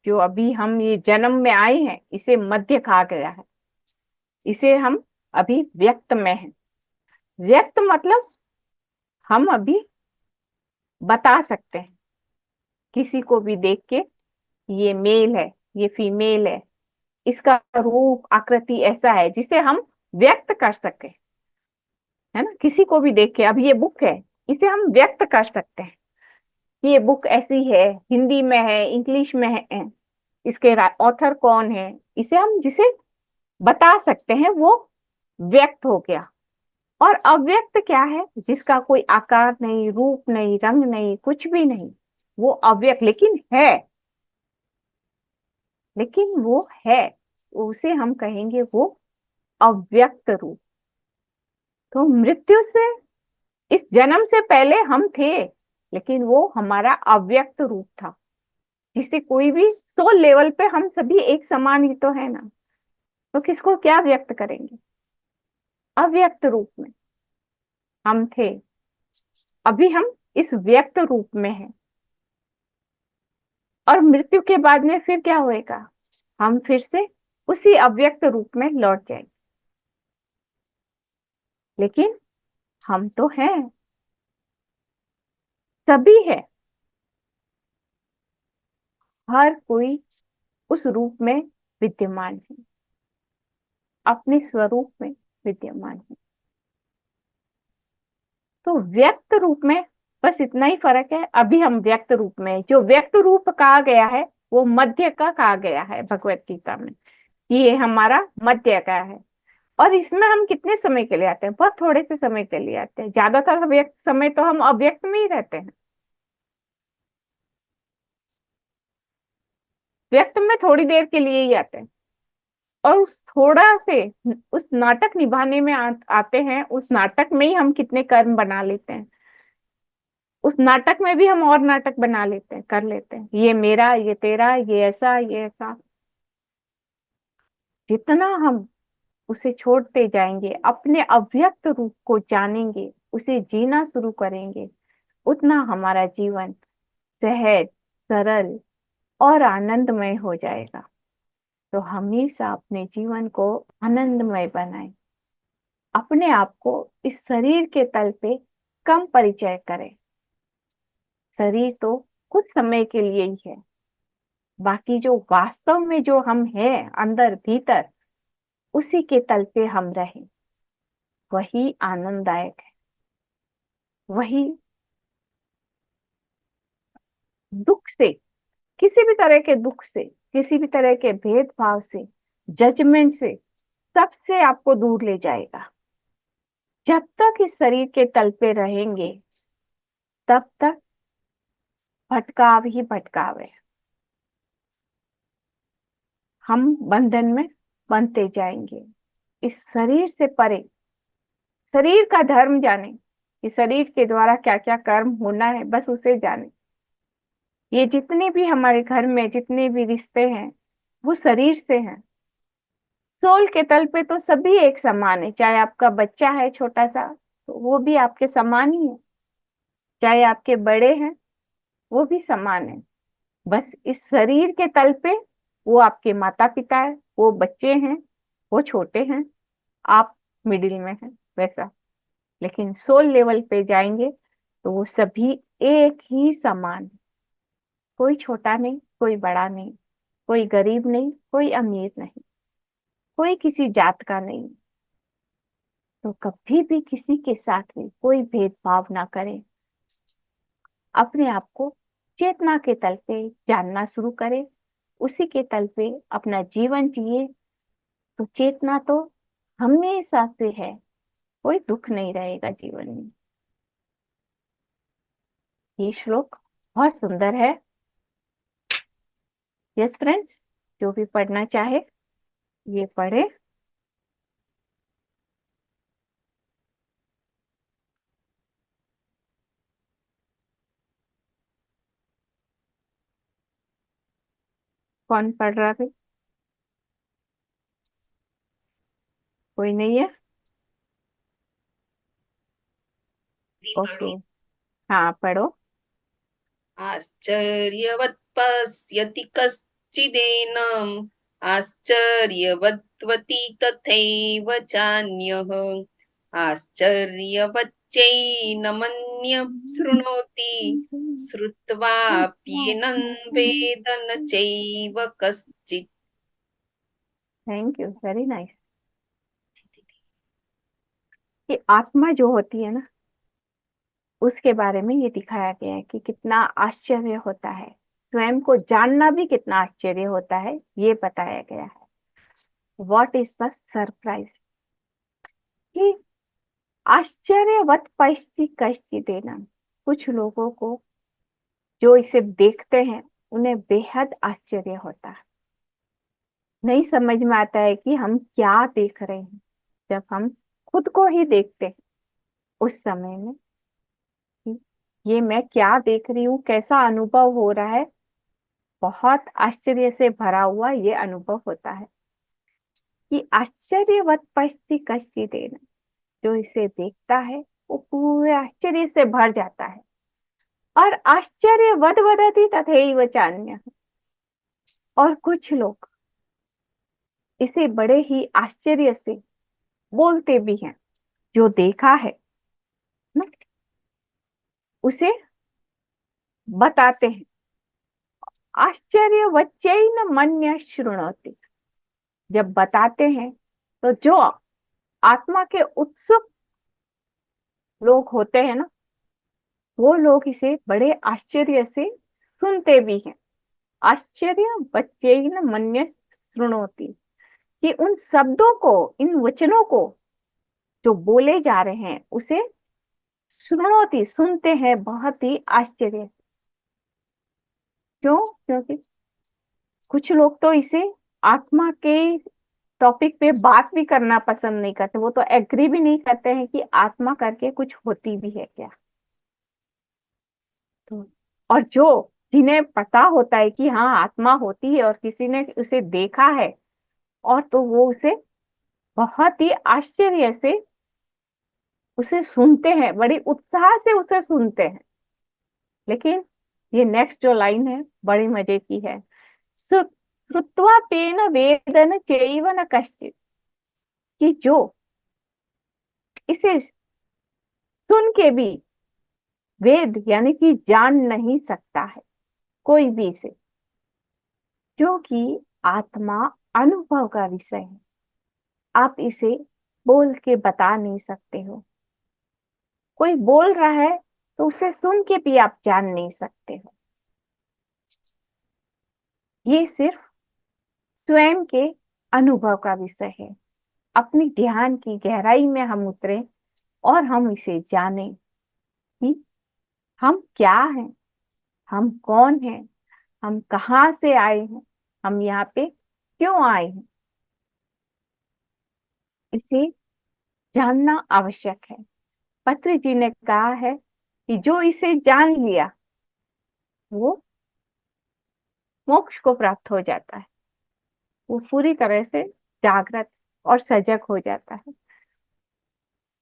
जो अभी हम ये जन्म में आए हैं, इसे मध्य कहा गया है, इसे हम अभी व्यक्त में हैं। व्यक्त मतलब हम अभी बता सकते हैं किसी को भी देख के, ये मेल है, ये फीमेल है, इसका रूप आकृति ऐसा है, जिसे हम व्यक्त कर सके, है ना। किसी को भी देख के, अब ये बुक है, इसे हम व्यक्त कर सकते हैं कि ये बुक ऐसी है, हिंदी में है, इंग्लिश में है, इसके ऑथर कौन है, इसे हम जिसे बता सकते हैं, वो व्यक्त हो गया। और अव्यक्त क्या है? जिसका कोई आकार नहीं, रूप नहीं, रंग नहीं, कुछ भी नहीं, वो अव्यक्त लेकिन वो है, उसे हम कहेंगे वो अव्यक्त रूप। तो मृत्यु से, इस जन्म से पहले हम थे, लेकिन वो हमारा अव्यक्त रूप था, जिसे कोई भी सोल लेवल पे हम सभी एक समान ही तो है ना, तो किसको क्या व्यक्त करेंगे? अव्यक्त रूप में हम थे, अभी हम इस व्यक्त रूप में हैं। और मृत्यु के बाद में फिर क्या होएगा? हम फिर से उसी अव्यक्त रूप में लौट जाएंगे। लेकिन हम तो हैं, सभी है, हर कोई उस रूप में विद्यमान है, अपने स्वरूप में विद्यमान है। तो व्यक्त रूप में बस इतना ही फर्क है। अभी हम व्यक्त रूप में, जो व्यक्त रूप कहा गया है वो मध्य का कहा गया है भगवत गीता में, कि ये हमारा मध्य का है। और इसमें हम कितने समय के लिए आते हैं? बहुत थोड़े से समय के लिए आते हैं। ज्यादातर व्यक्त समय तो हम अव्यक्त में ही रहते हैं। व्यक्त में थोड़ी देर के लिए ही आते हैं, और उस थोड़ा से उस नाटक निभाने में आते हैं। उस नाटक में ही हम कितने कर्म बना लेते हैं, उस नाटक में भी हम और नाटक बना लेते हैं, कर लेते हैं, ये मेरा, ये तेरा, ये ऐसा, ये ऐसा। जितना हम उसे छोड़ते जाएंगे, अपने अव्यक्त रूप को जानेंगे, उसे जीना शुरू करेंगे, उतना हमारा जीवन सहज, सरल और आनंदमय हो जाएगा। तो हमेशा अपने जीवन को आनंदमय बनाएं। अपने आप को इस शरीर के तल पे कम परिचय करें। शरीर तो कुछ समय के लिए ही है, बाकी जो वास्तव में जो हम हैं अंदर भीतर, उसी के तल पे हम रहें, वही आनंददायक है। वही दुख से, किसी भी तरह के दुख से, किसी भी तरह के भेदभाव से, जजमेंट से, सबसे आपको दूर ले जाएगा। जब तक इस शरीर के तल पे रहेंगे, तब तक भटकाव ही भटकाव है। हम बंधन में बनते जाएंगे। इस शरीर से परे, शरीर का धर्म जाने, कि शरीर के द्वारा क्या क्या कर्म होना है, बस उसे जाने। ये जितने भी हमारे घर में जितने भी रिश्ते हैं, वो शरीर से हैं। सोल के तल पे तो सभी एक समान है। चाहे आपका बच्चा है छोटा सा, तो वो भी आपके समान ही है। चाहे आपके बड़े हैं, वो भी समान है। बस इस शरीर के तल पे वो आपके माता पिता है, वो बच्चे हैं, वो छोटे हैं, आप मिडिल में हैं, वैसा। लेकिन सोल लेवल पे जाएंगे तो वो सभी एक ही समान है। कोई छोटा नहीं, कोई बड़ा नहीं, कोई गरीब नहीं, कोई अमीर नहीं, कोई किसी जात का नहीं। तो कभी भी किसी के साथ भी कोई भेदभाव ना करें। अपने आप को चेतना के तल पे जानना शुरू करें, उसी के तल पे अपना जीवन जिए। तो चेतना तो हमेशा से है, कोई दुख नहीं रहेगा जीवन में। ये श्लोक बहुत सुंदर है। यस फ्रेंड्स, जो भी पढ़ना चाहे ये पढ़े। कौन पढ़ रहा है? कोई नहीं है? ओके, हाँ पढ़ो। आश्चर्यवत् पश्यति कश्चिदेनम् आश्चर्यवद्वति तथैव चान्यः आश्चर्यवच्चैनमन्यः शृणोति श्रुत्वाप्येनं वेद न चैव कश्चित्। Thank you, very nice. कि आत्मा जो होती है ना, उसके बारे में ये दिखाया गया है कि कितना आश्चर्य होता है, स्वयं को जानना भी कितना आश्चर्य होता है, ये बताया गया है। What is the surprise? कि आश्चर्यवत पश्चित कश्चिदेन, कुछ लोगों को जो इसे देखते हैं उन्हें बेहद आश्चर्य होता है। नहीं समझ में आता है कि हम क्या देख रहे हैं। जब हम खुद को ही देखते हैं उस समय में कि ये मैं क्या देख रही हूँ, कैसा अनुभव हो रहा है, बहुत आश्चर्य से भरा हुआ ये अनुभव होता है कि आश्चर्यवत पश्यति कश्चिदेन। जो इसे देखता है वो पूरे आश्चर्य से भर जाता है। और आश्चर्यवद वदति तथैव चान्यः। और कुछ लोग इसे बड़े ही आश्चर्य से बोलते भी हैं। जो देखा है ना, उसे बताते हैं। आश्चर्यवच्चैन मन्यः शृणोति। जब बताते हैं तो जो आत्मा के उत्सुक लोग होते हैं ना, वो लोग इसे बड़े आश्चर्य से सुनते भी हैं। आश्चर्यवच्चैन मन्यः शृणोति, कि उन शब्दों को, इन वचनों को जो बोले जा रहे हैं उसे शृणोति, सुनते हैं बहुत ही आश्चर्य से। क्यों? क्योंकि कुछ लोग तो इसे आत्मा के टॉपिक पे बात भी करना पसंद नहीं करते। वो तो एग्री भी नहीं करते हैं कि आत्मा करके कुछ होती भी है क्या। तो और जो जिन्हें पता होता है कि हाँ आत्मा होती है और किसी ने उसे देखा है, और तो वो उसे बहुत ही आश्चर्य से उसे सुनते हैं, बड़ी उत्साह से उसे सुनते हैं। लेकिन ये नेक्स्ट जो लाइन है बड़ी मजे की है। श्रुत्वा तेन वेदन चैव न कश्चित्। कि जो इसे सुन के भी वेद यानी कि जान नहीं सकता है कोई भी इसे, क्योंकि आत्मा अनुभव का विषय है। आप इसे बोल के बता नहीं सकते हो। कोई बोल रहा है तो उसे सुन के भी आप जान नहीं सकते हो। ये सिर्फ स्वयं के अनुभव का विषय है। अपनी ध्यान की गहराई में हम उतरे और हम इसे जाने कि हम क्या हैं, हम कौन हैं, हम कहाँ से आए हैं, हम यहाँ पे क्यों आए हैं, इसे जानना आवश्यक है। पत्री जी ने कहा है कि जो इसे जान लिया वो मोक्ष को प्राप्त हो जाता है। वो पूरी तरह से जागृत और सजग हो जाता है।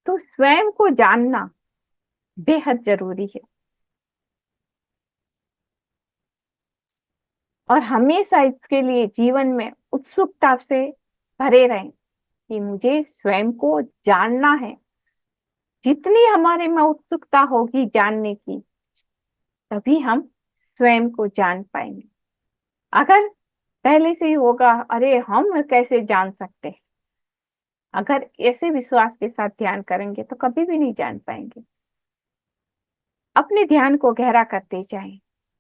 तो स्वयं को जानना बेहद जरूरी है। और हमेशा इसके लिए जीवन में उत्सुकता से भरे रहें कि मुझे स्वयं को जानना है। जितनी हमारे में उत्सुकता होगी जानने की, तभी हम स्वयं को जान पाएंगे। अगर पहले से ही होगा अरे हम कैसे जान सकते हैं, अगर ऐसे विश्वास के साथ ध्यान करेंगे तो कभी भी नहीं जान पाएंगे। अपने ध्यान को गहरा करते जाएं,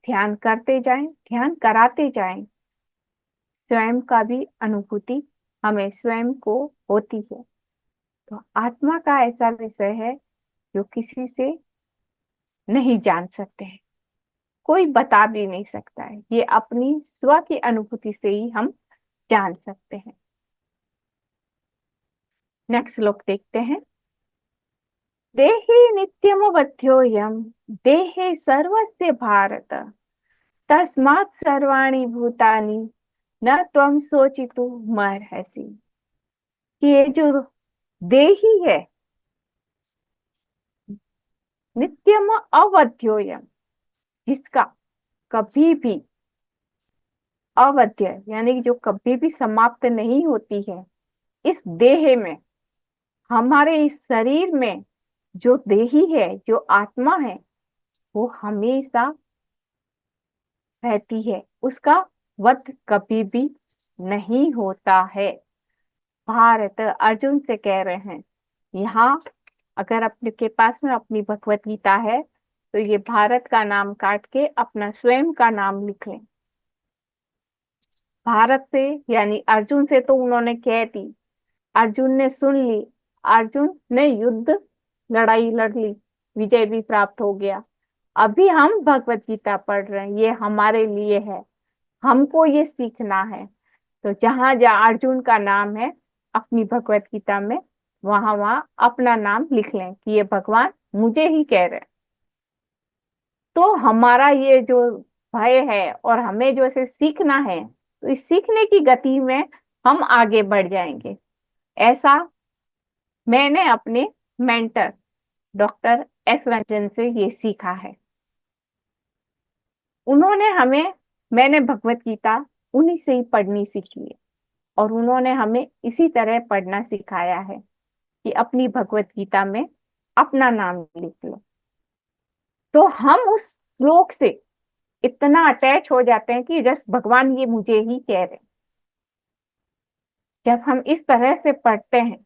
ध्यान करते जाएं, ध्यान कराते जाएं। स्वयं का भी अनुभूति हमें स्वयं को होती है। तो आत्मा का ऐसा विषय है जो किसी से नहीं जान सकते हैं, कोई बता भी नहीं सकता है। ये अपनी स्व की अनुभूति से ही हम जान सकते हैं। नेक्स्ट श्लोक देखते हैं। देहे नित्यमवध्योऽयं देहे सर्वस्य भारत तस्मात् सर्वाणि भूतानि न त्वं शोचितुमर्हसि। कि ये जो देही है नित्यम अवध्योऽयं, जिसका कभी भी अवध्य यानी कि जो कभी भी समाप्त नहीं होती है, इस देह में, हमारे इस शरीर में जो देही है, जो आत्मा है, वो हमेशा रहती है। उसका वध कभी भी नहीं होता है। भारत अर्जुन से कह रहे हैं, यहाँ अगर अपने के पास में अपनी भगवत गीता है तो ये भारत का नाम काट के अपना स्वयं का नाम लिख लें। भारत से यानी अर्जुन से तो उन्होंने कह दी, अर्जुन ने सुन ली, अर्जुन ने युद्ध लड़ाई लड़ ली, विजय भी प्राप्त हो गया। अभी हम भगवत गीता पढ़ रहे हैं, ये हमारे लिए है, हमको ये सीखना है। तो जहां जहां अर्जुन का नाम है अपनी भगवत गीता में, वहां वहां अपना नाम लिख लें कि ये भगवान मुझे ही कह रहे हैं। तो हमारा ये जो भय है और हमें जो इसे सीखना है, तो इस सीखने की गति में हम आगे बढ़ जाएंगे। ऐसा मैंने अपने मेंटर डॉक्टर एस रंजन से ये सीखा है। उन्होंने हमें, मैंने भगवत गीता उन्हीं से ही पढ़नी सीखी है, और उन्होंने हमें इसी तरह पढ़ना सिखाया है कि अपनी भगवत गीता में अपना नाम लिख लो। तो हम उस श्लोक से इतना अटैच हो जाते हैं कि जस्ट भगवान ये मुझे ही कह रहे हैं। जब हम इस तरह से पढ़ते हैं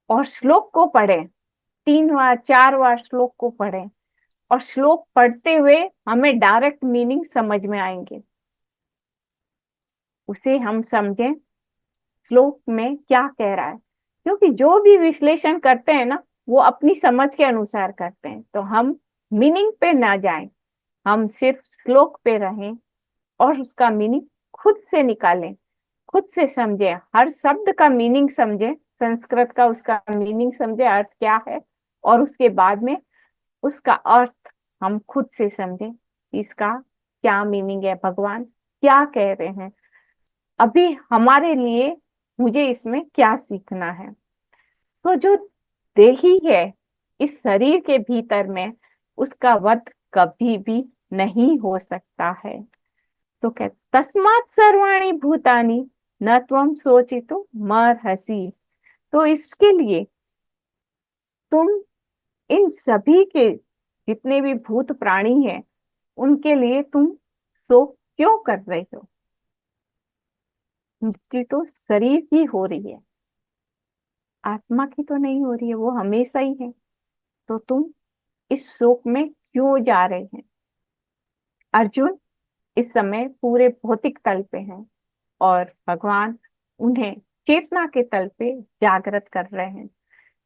और श्लोक को पढ़ें, 3 बार 4 बार श्लोक को पढ़ें, और श्लोक पढ़ते हुए हमें डायरेक्ट मीनिंग समझ में आएंगे, उसे हम समझें श्लोक में क्या कह रहा है। क्योंकि जो भी विश्लेषण करते हैं ना, वो अपनी समझ के अनुसार करते हैं। तो हम मीनिंग पे ना जाएं, हम सिर्फ श्लोक पे रहें और उसका मीनिंग खुद से निकालें, खुद से समझें, हर शब्द का मीनिंग समझें, संस्कृत का उसका मीनिंग समझें, अर्थ क्या है, और उसके बाद में उसका अर्थ हम खुद से समझें कि इसका क्या मीनिंग है, भगवान क्या कह रहे हैं, अभी हमारे लिए मुझे इसमें क्या सीखना है। तो जो देही है इस शरीर के भीतर में, उसका वध कभी भी नहीं हो सकता है। तो क्या, तस्मात् सर्वाणि भूतानि न त्वं शोचितुं मर्हसि। तो इसके लिए तुम इन सभी के जितने भी भूत प्राणी हैं, उनके लिए तुम शोक क्यों कर रहे हो? मृत्यु तो शरीर की हो रही है, आत्मा की तो नहीं हो रही है, वो हमेशा ही है। तो तुम इस शोक में क्यों जा रहे हैं? अर्जुन इस समय पूरे भौतिक तल पे हैं, और भगवान उन्हें चेतना के तल पे जागृत कर रहे हैं।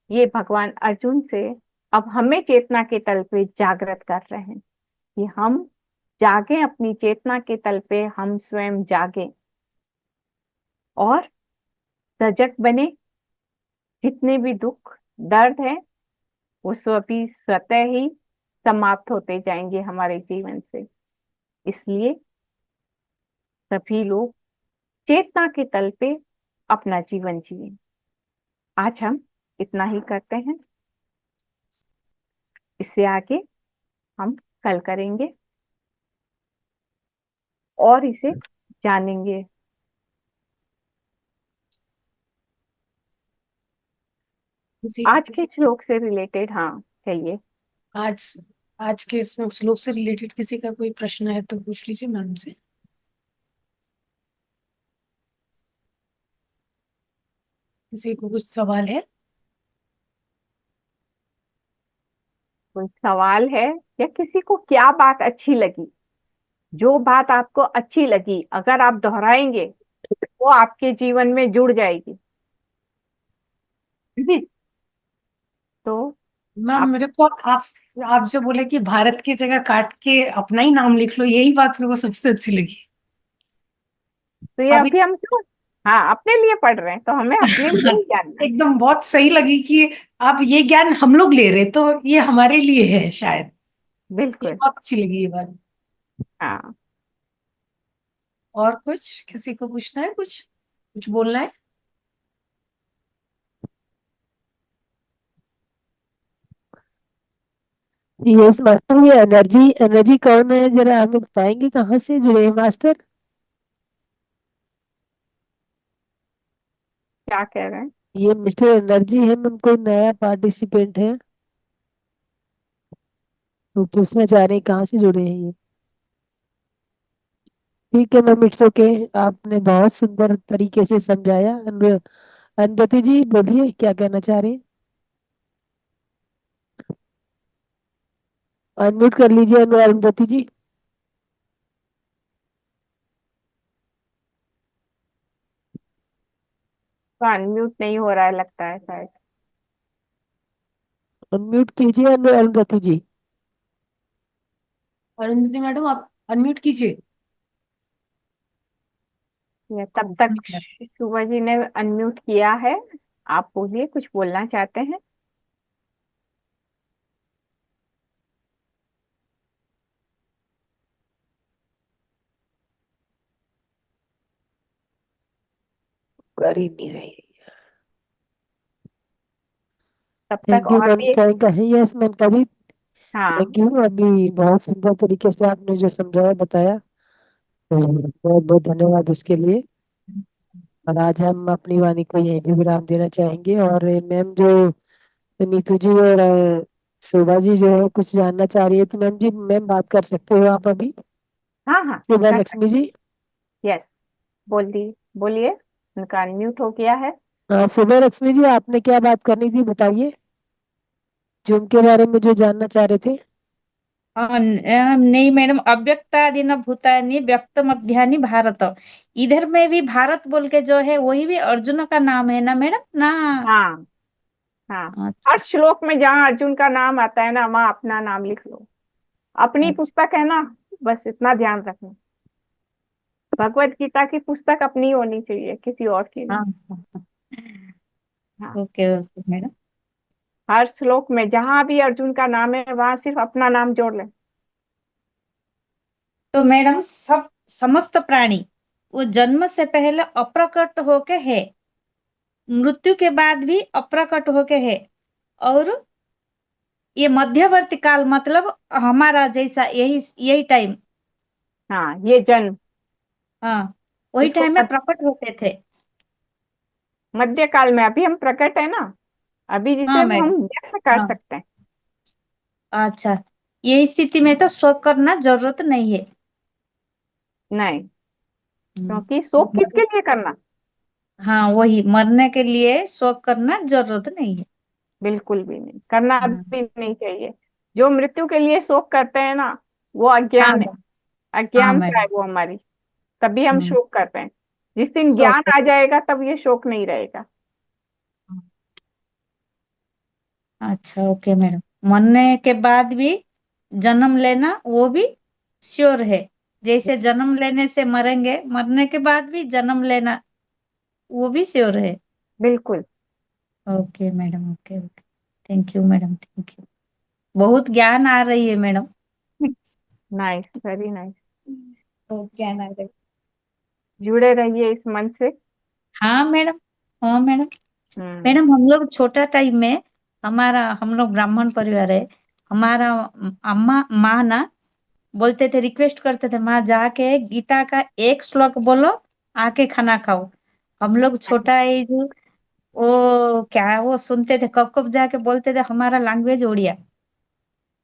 ये भगवान अर्जुन से अब हमें चेतना के तल पे जागृत कर रहे हैं कि हम जागे, अपनी चेतना के तल पे हम स्वयं जागे और सजग बने। जितने भी दुख दर्द है वो सभी स्वतः ही समाप्त होते जाएंगे हमारे जीवन से। इसलिए सभी लोग चेतना के तल पे अपना जीवन जिए। आज हम इतना ही करते हैं, इससे आगे हम कल करेंगे और इसे जानेंगे। किसी आज को के श्लोक से रिलेटेड, हाँ कहिए। आज आज के इस श्लोक से रिलेटेड किसी का कोई प्रश्न है तो पूछ लीजिए मैम से। किसी को कुछ सवाल है? कोई सवाल है, या किसी को क्या बात अच्छी लगी? जो बात आपको अच्छी लगी अगर आप दोहराएंगे, वो आपके जीवन में जुड़ जाएगी। तो मैम आप, मेरे को आप जो बोले कि भारत की जगह काट के अपना ही नाम लिख लो, यही बात मेरे को सबसे अच्छी लगी। तो ये अभी अभी हम क्यों, हाँ अपने लिए पढ़ रहे हैं तो हमें अपने लिए ही जानना है। एकदम बहुत सही लगी कि अब ये ज्ञान हम लोग ले रहे, तो ये हमारे लिए है शायद। ये बिल्कुल। बहुत अच्छी लगी ये बात। हाँ, और कुछ किसी को पूछना है, कुछ कुछ बोलना है? यस मास्टर, ये एनर्जी एनर्जी कौन है, जरा हमें बताएंगे कहाँ से जुड़े हैं मास्टर? क्या कह रहे हैं? ये मिस्टर एनर्जी है मैम, कोई नया पार्टिसिपेंट है तो पूछना चाह रहे हैं कहाँ से जुड़े हैं ये। ठीक है मैम, इट्स ओके। आपने बहुत सुंदर तरीके से समझाया। अनबती जी बोलिए, क्या कहना चाह रहे हैं? अनम्यूट कर लीजिए अनबती जी। तो अनम्यूट नहीं हो रहा है लगता है शायद। अनम्यूट कीजिए अनबती जी। अरुंधति मैडम आप अनम्यूट कीजिए। तब तक सुबह जी ने अनम्यूट किया है। आप बोलिए, कुछ बोलना चाहते हैं? कर ही नहीं रही। तब तक थैंक यू और मैम, भी। थैंक यस मैम कभी। हाँ। थैंक यू, अभी बहुत सुंदर तरीके से आपने जो समझाया बताया, तो बहुत बहुत धन्यवाद उसके लिए। और आज हम अपनी वाणी को यहीं भी विराम देना चाहेंगे। और मैम जो नीतू जी और शोभा जी जो है कुछ जानना चाह रही है, तो मैम जी मैम बात कर सकते हो आप अभी। हाँ हाँ, शोभा कर लक्ष्मी सकते। जी। यस, बोलिए, उनका अनम्यूट हो गया है। शोभा लक्ष्मी जी, आपने क्या बात करनी थी बताइए, जो उनके बारे में जो जानना चाह रहे थे। नहीं मैडम, अव्यक्तादीन भूतानि व्यक्त मध्यानि भारत, इधर में भी भारत बोल के जो है वही भी अर्जुन का नाम है ना मैडम ना? हाँ हाँ। अच्छा। हर श्लोक में जहाँ अर्जुन का नाम आता है ना, वहाँ अपना नाम लिख लो। अपनी अच्छा। पुस्तक है ना, बस इतना ध्यान रखना। भगवत गीता की पुस्तक अपनी होनी चाहिए, किसी और की नहीं। हाँ। हाँ। Okay okay madam. हर श्लोक में जहां भी अर्जुन का नाम है, वहां सिर्फ अपना नाम जोड़ ले। तो मैडम सब समस्त प्राणी वो जन्म से पहले अप्रकट होके है, मृत्यु के बाद भी अप्रकट होके है, और ये मध्यवर्ती काल मतलब हमारा जैसा यही यही टाइम। हाँ, ये जन्म, हाँ, वही इसको टाइम में प्रकट होते थे। मध्य काल में अभी हम प्रकट है ना, अभी जिसे हाँ वो मैडम। हम व्यक्त कर हाँ। सकते हैं। अच्छा, ये स्थिति में तो शोक करना जरूरत नहीं है। नहीं, हम्म। क्योंकि शोक किसके लिए करना। हाँ, वही मरने के लिए शोक करना जरूरत नहीं है। बिल्कुल भी नहीं करना, हाँ। भी नहीं चाहिए। जो मृत्यु के लिए शोक करते हैं ना, वो हाँ अज्ञान है। मैडम। हाँ अज्ञानता मैडम। है वो हमारी, तभी हम हम्म। शोक करते हैं। जिस दिन ज्ञान शोक। आ जाएगा तब ये शोक नहीं रहेगा। अच्छा ओके मैडम। मरने के बाद भी जन्म लेना वो भी श्योर है, जैसे जन्म लेने से मरेंगे, मरने के बाद भी जन्म लेना वो भी श्योर है। बिल्कुल। Okay madam, okay okay. Thank you madam, thank you. बहुत ज्ञान आ रही है मैडम। Nice, very nice. बहुत ज्ञान आ रही। जुड़े रहिए इस मन से। हाँ मैडम। हाँ मैडम। हम्म। मैडम हम लोग छोटा टाइम में, हमारा हम लोग ब्राह्मण परिवार है, हमारा अम्मा माँ ना बोलते थे, रिक्वेस्ट करते थे, माँ जाके गीता का एक श्लोक बोलो, आके खाना खाओ। हम लोग छोटा एज, वो क्या वो सुनते थे, कब कब जाके बोलते थे, हमारा लैंग्वेज उड़िया,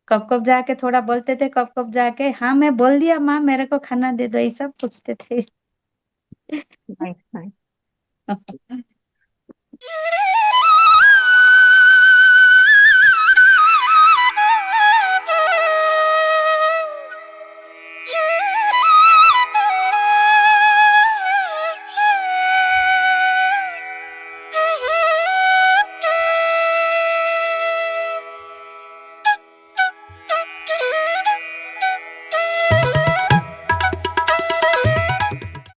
कब कब जाके थोड़ा बोलते थे, कब कब जाके हाँ मैं बोल दिया माँ मेरे को खाना दे दो, ऐसा पूछते थे। Nice nice.